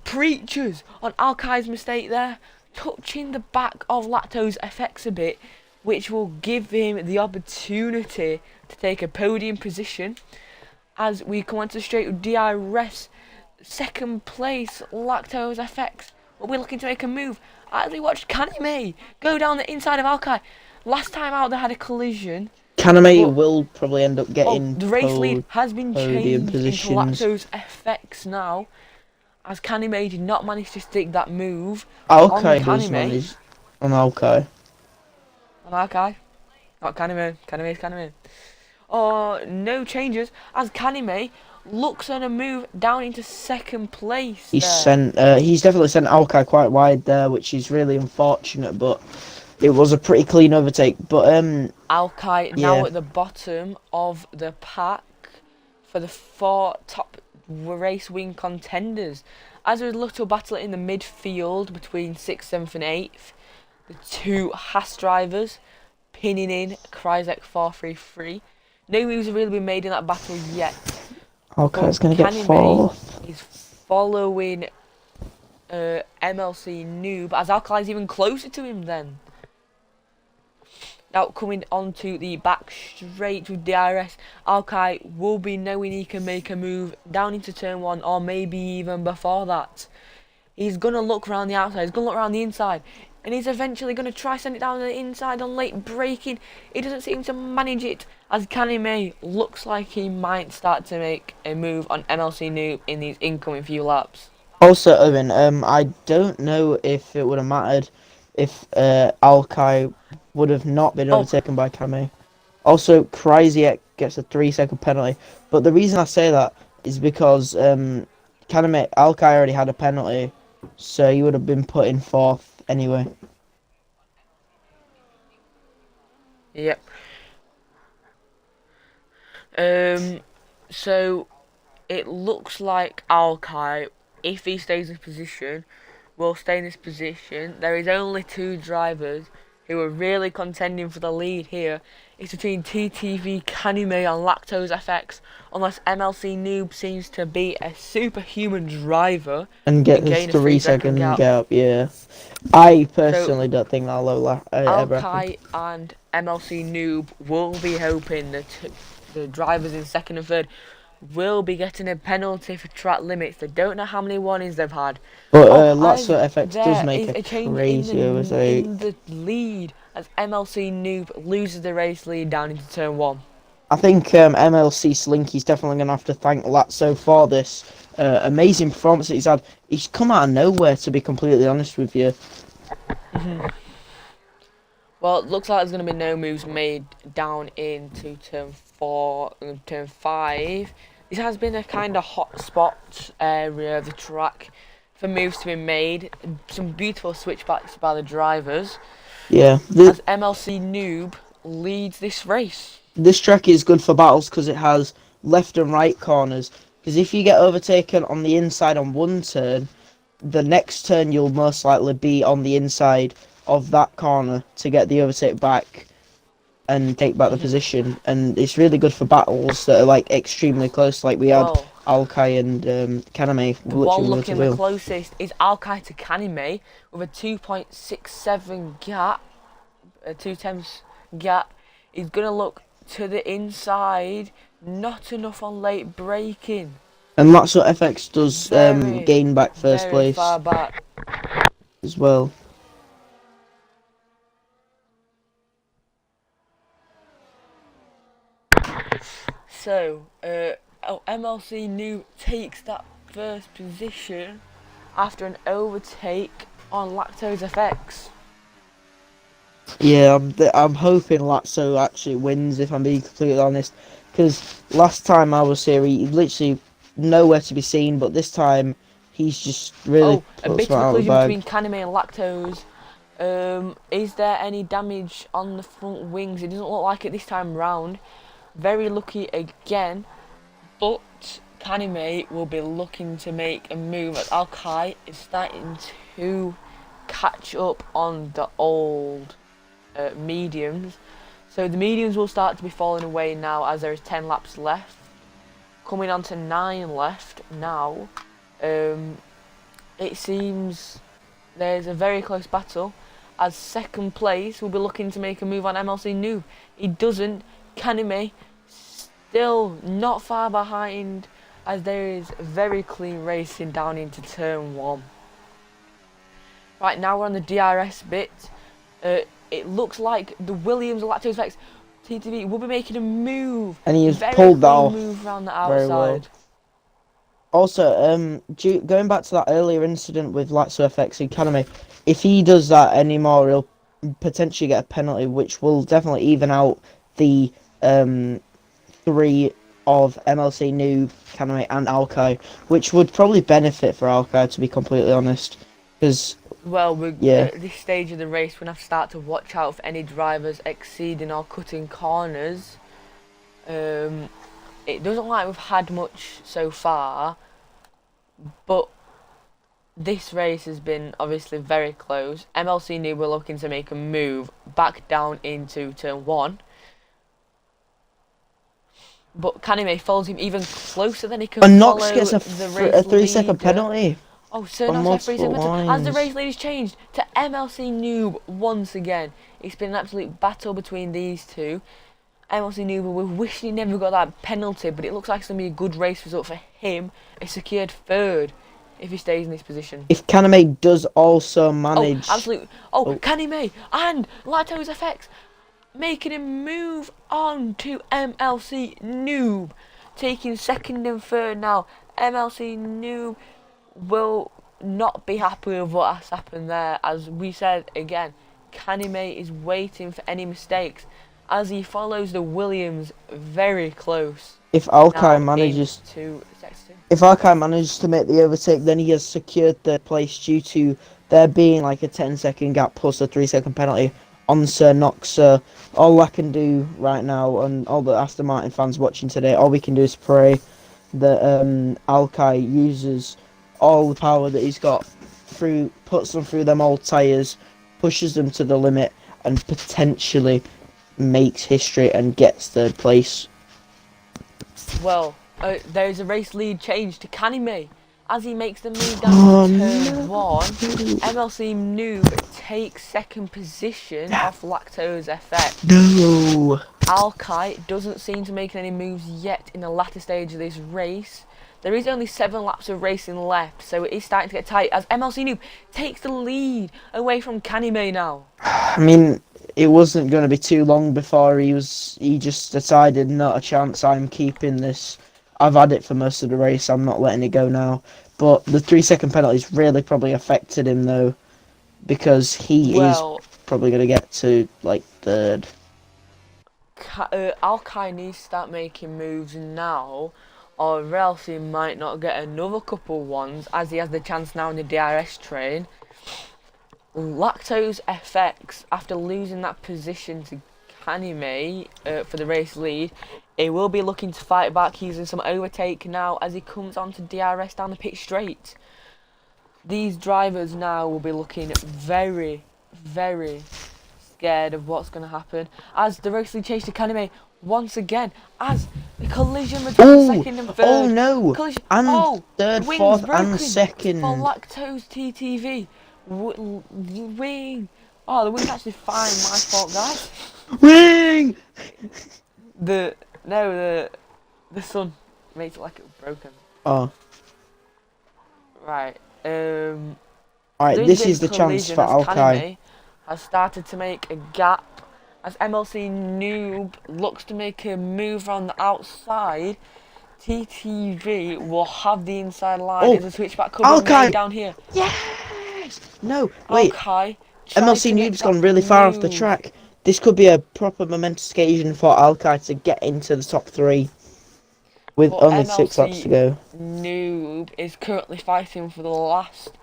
preaches on Alkai's mistake there, touching the back of Lactose Effects a bit, which will give him the opportunity to take a podium position. As we come on to straight with DRS, 2nd place, Lactose Effects will be looking to make a move. As we watched Kanime go down the inside of Alkai. Last time out, they had a collision. Kaname But- will probably end up getting the race lead has been podium changed positions. into Lacto's FX now, as Kanime did not manage to stick that move Alkai on does Kanime. manage on Alkai. On Alkai. Not Kanime. Kanime's Kanime. Oh, no changes, as Kanime looks on a move down into second place. He's there. he's definitely sent Alkai quite wide there, which is really unfortunate, but it was a pretty clean overtake. But Alkai yeah. now at the bottom of the pack for the 4 top race win contenders. As there was a little battle in the midfield between 6th, 7th and 8th, the 2 Haas drivers pinning in Kryzek 433. No moves have really been made in that battle yet. Alkai's going to get Kanime 4th. is following MLC Noob, as Alkai's even closer to him then. Now coming onto the back straight with DRS, Alkai will be knowing he can make a move down into turn 1, or maybe even before that. He's going to look around the outside, he's going to look around the inside, and he's eventually going to try send it down the inside on late braking. He doesn't seem to manage it, as Kanime looks like he might start to make a move on MLC Noob in these incoming few laps. Also, Owen, I don't know if it would have mattered if Alkai would have not been overtaken by Kaname. Also, Kryziek gets a 3-second penalty, but the reason I say that is because Kaname, Alkai already had a penalty, so he would have been put in 4th anyway. Yep. So it looks like Alkai, if he stays in position, will stay in this position. There is only 2 drivers who are really contending for the lead here. It's between TTV, Kanime and Lactose FX, unless MLC Noob seems to be a superhuman driver And get gain this a 3-second gap. gap, yeah. I personally don't think that'll ever happen. Alkai and MLC Noob will be hoping that the drivers in 2nd and 3rd will be getting a penalty for track limits. They don't know how many warnings they've had. But Latso FX does make a a change crazy overtake. in the lead, as MLC Noob loses the race lead down into turn 1. I think MLC Slinky's definitely going to have to thank Latso for this amazing performance that he's had. He's come out of nowhere, to be completely honest with you. Well, it looks like there's going to be no moves made down into turn 4 and turn 5. This has been a kind of hot spot area of the track for moves to be made. Some beautiful switchbacks by the drivers. Yeah. As MLC Noob leads this race. This track is good for battles because it has left and right corners. Because if you get overtaken on the inside on one turn, the next turn you'll most likely be on the inside of that corner to get the overtake back and take back the position. And it's really good for battles that are like extremely close, like we had Alkai and Kaname. The one looking the closest is Alkai to Kanime with a 2.67 gap, a 2/10 gap. He's going to look to the inside, not enough on late braking. And that's what FX does gain back first very place far back as well. So, MLC New takes that first position after an overtake on Lactose FX. Yeah, I'm hoping Latso actually wins, if I'm being completely honest. Because last time I was here, he literally nowhere to be seen, but this time he's just really a bit of a collision between Kanime and Lactose. Is there any damage on the front wings? It doesn't look like it this time round. Very lucky again, but Kanime will be looking to make a move as Alkai is starting to catch up on the old mediums. So the mediums will start to be falling away now, as there is 10 laps left. Coming on to 9 left now. It seems there's a very close battle, as second place will be looking to make a move on MLC Noob. He doesn't. Kanime still not far behind, as there is very clean racing down into turn 1. Right, now we're on the DRS bit. It looks like the Williams Lactose Effects TTV will be making a move. And he has Very pulled that clean off move around the very well. outside. Also, going back to that earlier incident with Lacto FX Academy, if he does that anymore, he'll potentially get a penalty, which will definitely even out the 3 of MLC Noob, Academy, and Alkai, which would probably benefit for Alkai, to be completely honest, because Well, we're yeah. at this stage of the race, we're going to have to start to watch out for any drivers exceeding or cutting corners. It doesn't look like we've had much so far, but this race has been obviously very close. MLC New were looking to make a move back down into turn 1, but Kanime follows him even closer than he can And follow Knox gets a the race 3-second leader. penalty. Oh, Sir on Knox has multiple as the lines. race leader's changed to MLC Noob once again. It's been an absolute battle between these two. MLC Noob, we're wishing he never got that penalty, but it looks like it's going to be a good race result for him. A secured 3rd if he stays in this position. If Kaname does also manage... Oh, absolutely. Oh, Kanime and Lactose FX making him move on to MLC Noob. Taking 2nd and 3rd now. MLC Noob will not be happy with what has happened there. As we said again, Kanime is waiting for any mistakes as he follows the Williams very close. If Alkai manages to make the overtake, then he has secured 3rd place due to there being like a 10-second gap plus a 3-second penalty on Sir Knox. So all I can do right now, and all the Aston Martin fans watching today, all we can do is pray that Alkai uses all the power that he's got through, puts them through them old tyres, pushes them to the limit, and potentially makes history and gets 3rd place. Well, there's a race lead change to Kanime as he makes the move down to turn 1. MLC Noob takes 2nd position off Lactose FX. No! Alkai doesn't seem to make any moves yet in the latter stage of this race. There is only 7 laps of racing left, so it is starting to get tight as MLC Noob takes the lead away from Kanime now. I mean, it wasn't going to be too long before he just decided, not a chance, I'm keeping this. I've had it for most of the race, I'm not letting it go now. But the 3-second penalty's really probably affected him though, because he is probably going to get to like 3rd. Alkai needs to start making moves now, or else he might not get another couple ones as he has the chance now in the DRS train. Lactose FX, after losing that position to Kanime for the race lead, he will be looking to fight back using some overtake now as he comes on to DRS down the pit straight. These drivers now will be looking very, very scared of what's going to happen as the race lead change to Kanime once again as the collision between 2nd and 3rd. Oh no! Collision. And 3rd, 4th and 2nd. For Lactose TTV. Wing! Oh, the wing's actually fine. My fault, guys. Wing! The sun makes it like it was broken. Oh. Right. Alright, this is the chance for Alkai. Has started to make a gap as MLC Noob looks to make a move on the outside. TTV will have the inside line as a switchback could be made down here. Yes! No, wait. Alkai MLC Noob's gone really far off the track. This could be a proper momentous occasion for Alkai to get into the top 3 with only 6 laps to go. Noob is currently fighting for the last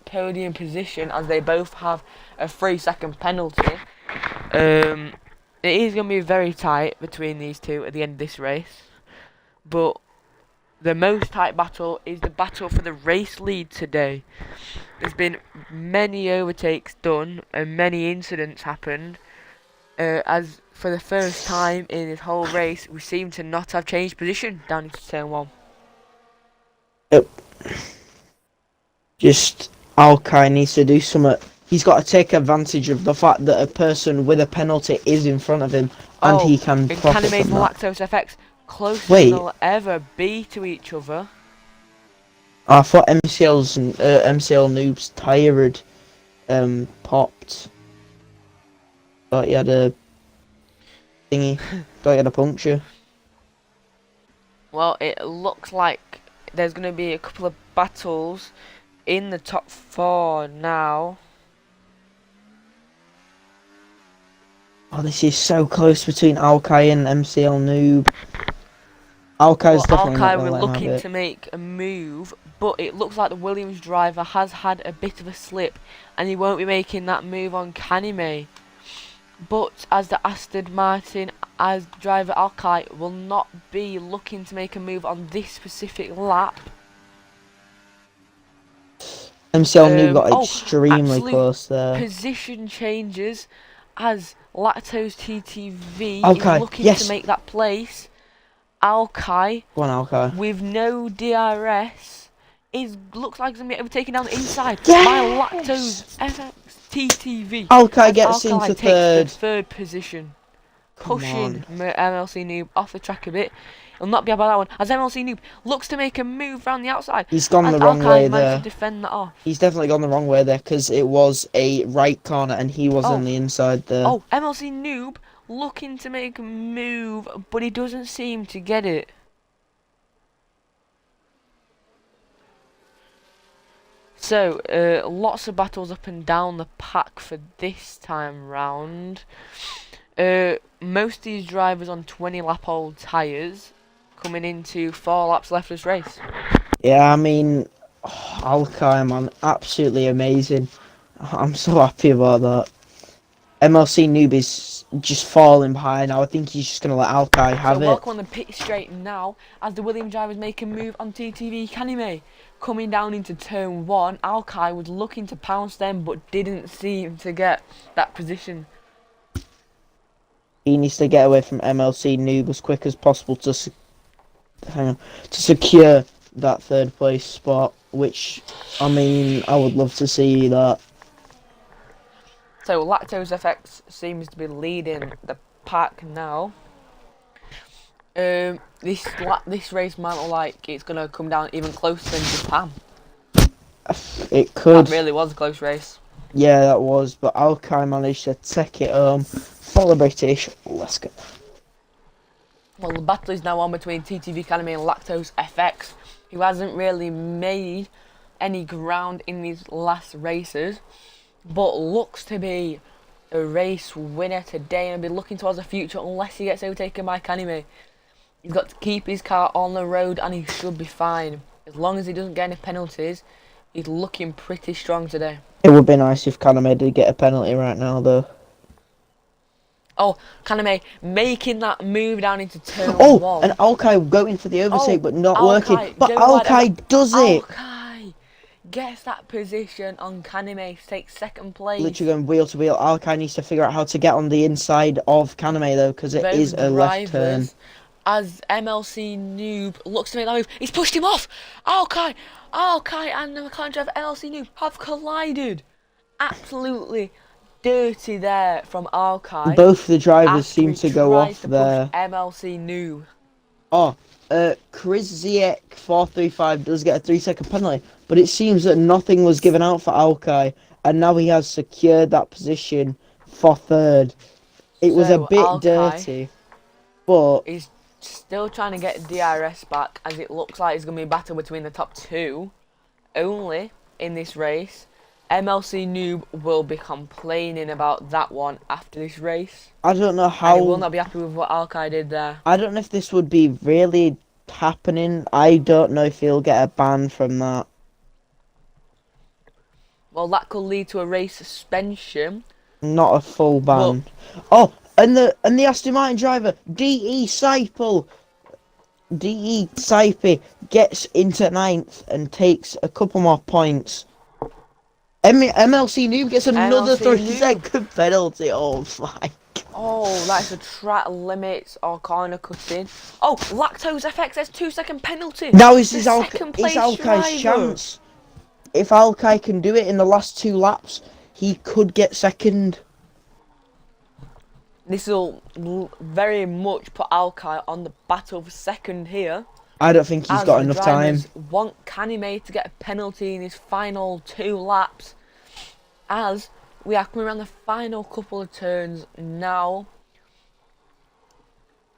podium position as they both have a 3-second penalty. It is going to be very tight between these two at the end of this race, but the most tight battle is the battle for the race lead today. There's been many overtakes done and many incidents happened. As for the first time in this whole race, we seem to not have changed position down into turn 1. Yep. Just Alkai needs to do something. He's got to take advantage of the fact that a person with a penalty is in front of him, and he can profit Kanime from and that. Lactose FX closer than they'll ever be to each other. I thought MCL Noob's tyre had popped. Thought he had a thingy. Thought he had a puncture. Well, it looks like there's going to be a couple of battles in the top 4 now. Oh, this is so close between Alkai and MCL Noob. Alkai's definitely not Alkai gonna were let him have looking it. to make a move, but it looks like the Williams driver has had a bit of a slip, and he won't be making that move on Kanime. But as the Aston Martin, as driver Alkai will not be looking to make a move on this specific lap. MCL Noob got extremely absolute close there. Position changes as Lactose TTV Alkai, is looking yes. to make that place. Alkai, Go on, Alkai. with no DRS, looks like he's going to be overtaken down the inside Yes! by Lactose FX TTV. Alkai as gets Alkai into takes the third position, Come pushing on. MLC Noob off the track a bit. He'll not be about that one, as MLC Noob looks to make a move round the outside. He's gone as the wrong Alkai way managed there. to defend that off. He's definitely gone the wrong way there because it was a right corner and he was on the inside there. Oh, MLC Noob looking to make a move, but he doesn't seem to get it. So, lots of battles up and down the pack for this time round. Most of these drivers on 20 lap old tyres, coming into 4 laps left of this race. Yeah, I mean, Alkai, man, absolutely amazing. I'm so happy about that. MLC Noob is just falling behind now. I think he's just going to let Alkai have So it. welcome on the pit straight now, as the Williams drivers make a move on TTV Kanime. Coming down into turn 1, Alkai was looking to pounce them, but didn't seem to get that position. He needs to get away from MLC Noob as quick as possible to secure that third place spot, which, I mean, I would love to see that. So Lactose FX seems to be leading the pack now. This race might look like it's gonna come down even closer than Japan. It could. That really was a close race. Yeah, that was, but Alkai managed to take it home for the British. Let's go. Well, the battle is now on between TTV Academy and Lactose FX, who hasn't really made any ground in these last races, but looks to be a race winner today and be looking towards the future unless he gets overtaken by Kanime. He's got to keep his car on the road and he should be fine. As long as he doesn't get any penalties, he's looking pretty strong today. It would be nice if Kaname did get a penalty right now, though. Oh, Kaname making that move down into turn 1. Oh, and Alkai going for the overtake, but not working. But Alkai does it. Alkai gets that position on Kaname to take second place. Literally going wheel to wheel. Alkai needs to figure out how to get on the inside of Kaname, though, because it is a left turn. As MLC Noob looks to make that move, he's pushed him off. Alkai and the McLaren driver MLC Noob have collided. Absolutely dirty there from Alkai. Both the drivers seem to go off there. MLC Noob. Oh, Chris Ziek 435 does get a 3-second penalty, but it seems that nothing was given out for Alkai, and now he has secured that position for third. It was a bit Alkai dirty, but he's still trying to get DRS back, as it looks like it's going to be a battle between the top 2 only in this race. MLC Noob will be complaining about that one after this race. I don't know how. And he will not be happy with what Alkai did there. I don't know if this would be really happening. I don't know if he'll get a ban from that. Well, that could lead to a race suspension. Not a full ban. Oh, and the Aston Martin driver DE Seipel gets into 9th and takes a couple more points. MLC Noob gets another 3-second penalty. Oh my god. Oh, that's a track limits or corner cutting. Oh, Lactose FX has 2-second penalty. Now is Alkai's chance. If Alkai can do it in the last 2 laps, he could get second. This will very much put Alkai on the battle for second here. I don't think he's as got the enough time. drivers want Kanime to get a penalty in his final 2 laps, as we are coming around the final couple of turns now.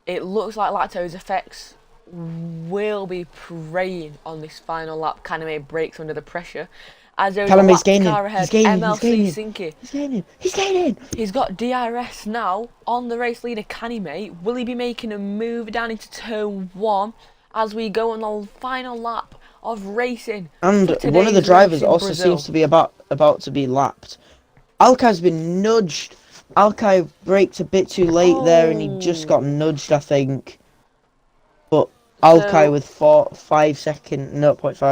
It looks like Lactose Effects will be preying on this final lap. Kaname breaks under the pressure. As there is a Callum is lap gaining. car ahead, He's gaining. MLC He's gaining. Sinky. He's gaining. He's gaining. He's got DRS now on the race leader Kanime. Will he be making a move down into turn 1 as we go on the final lap of racing? And one of the drivers also seems to be about to be lapped. Alkai's been nudged. Alkai braked a bit too late there, and he just got nudged, I think. But Alkai with 0.5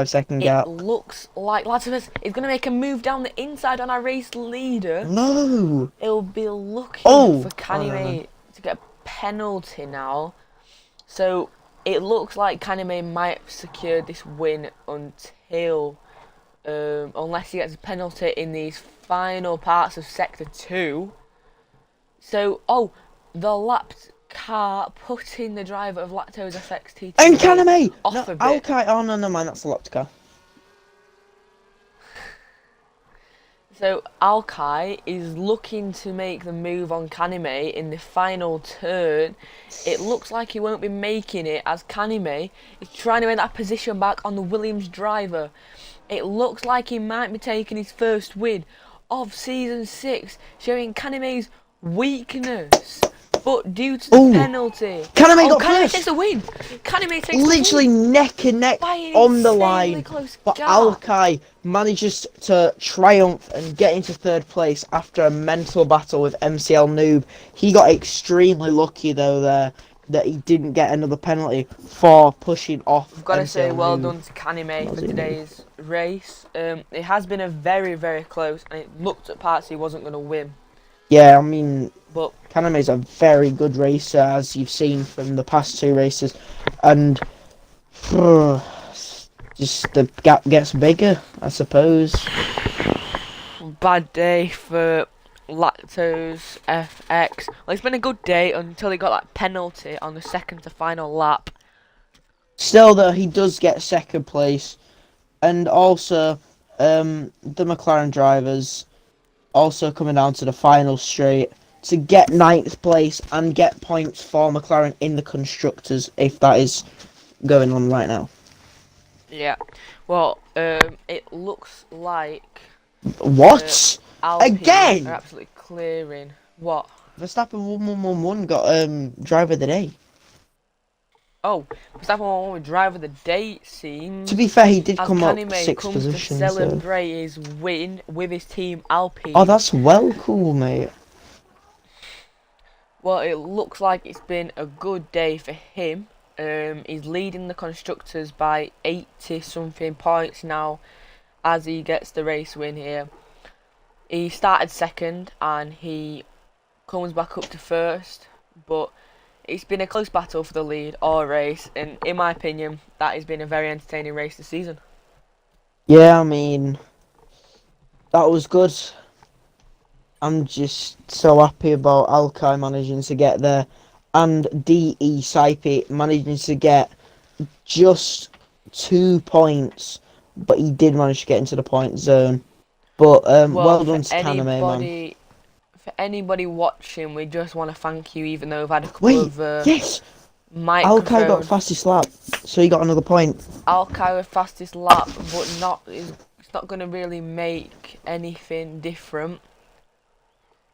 second gap. It looks like Latimus is going to make a move down the inside on our race leader. No! It'll be looking for Kanime to get a penalty now. So it looks like Kanime might have secured this win until, unless he gets a penalty in these final parts of Sector 2. So, the lapped car putting the driver of Lactose Effects TT And Kaname! off No, a bit. Alkai, oh no, no, mind, that's a lapped car. So Alkai is looking to make the move on Kanime in the final turn. It looks like he won't be making it as Kanime is trying to win that position back on the Williams driver. It looks like he might be taking his first win of Season 6, showing Kanime's weakness. But due to the penalty, Kaname takes the win. Kaname takes literally the win. neck and neck on the line. But Alkai manages to triumph and get into 3rd place after a mental battle with MCL Noob. He got extremely lucky though there that he didn't get another penalty for pushing off. I've got to say well done to Kanime for today's race. It has been a very, very close, and it looked at parts he wasn't going to win. Yeah, I mean, but Kaname's a very good racer, as you've seen from the past 2 races, and just the gap gets bigger, I suppose. Bad day for Lactose FX. Well, it's been a good day until he got that penalty on the second to final lap. Still, though, he does get 2nd place, and also the McLaren drivers also coming down to the final straight to get 9th place and get points for McLaren in the constructors, if that is going on right now. Yeah, well, it looks like what again? Are absolutely clearing. What? Verstappen 1111 got driver of the day. Oh, Verstappen 1111 with driver of the day, it seems. To be fair, he did come up Kanime 6th position. To celebrate his win with his team Alpine. Oh, that's well cool, mate. Well, it looks like it's been a good day for him. He's leading the constructors by 80 something points now as he gets the race win here. He started 2nd and he comes back up to 1st, but it's been a close battle for the lead all race, and in my opinion that has been a very entertaining race this season. Yeah, I mean, that was good. I'm just so happy about Alkai managing to get there, and DE Saipi managing to get just 2 points, but he did manage to get into the point zone. But well done to Kaname, man. For anybody watching, we just want to thank you, even though we've had a couple of yes, microphone. Alkai got fastest lap, so he got another point. Alkai with fastest lap, but it's not going to really make anything different.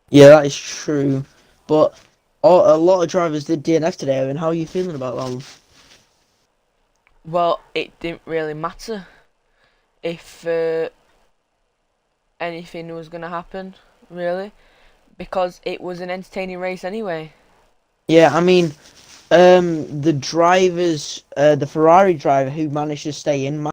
Yeah, that is true. But a lot of drivers did DNF today, and how are you feeling about that one? Well, it didn't really matter if anything was going to happen, really, because it was an entertaining race anyway. Yeah, I mean, the drivers, the Ferrari driver who managed to stay in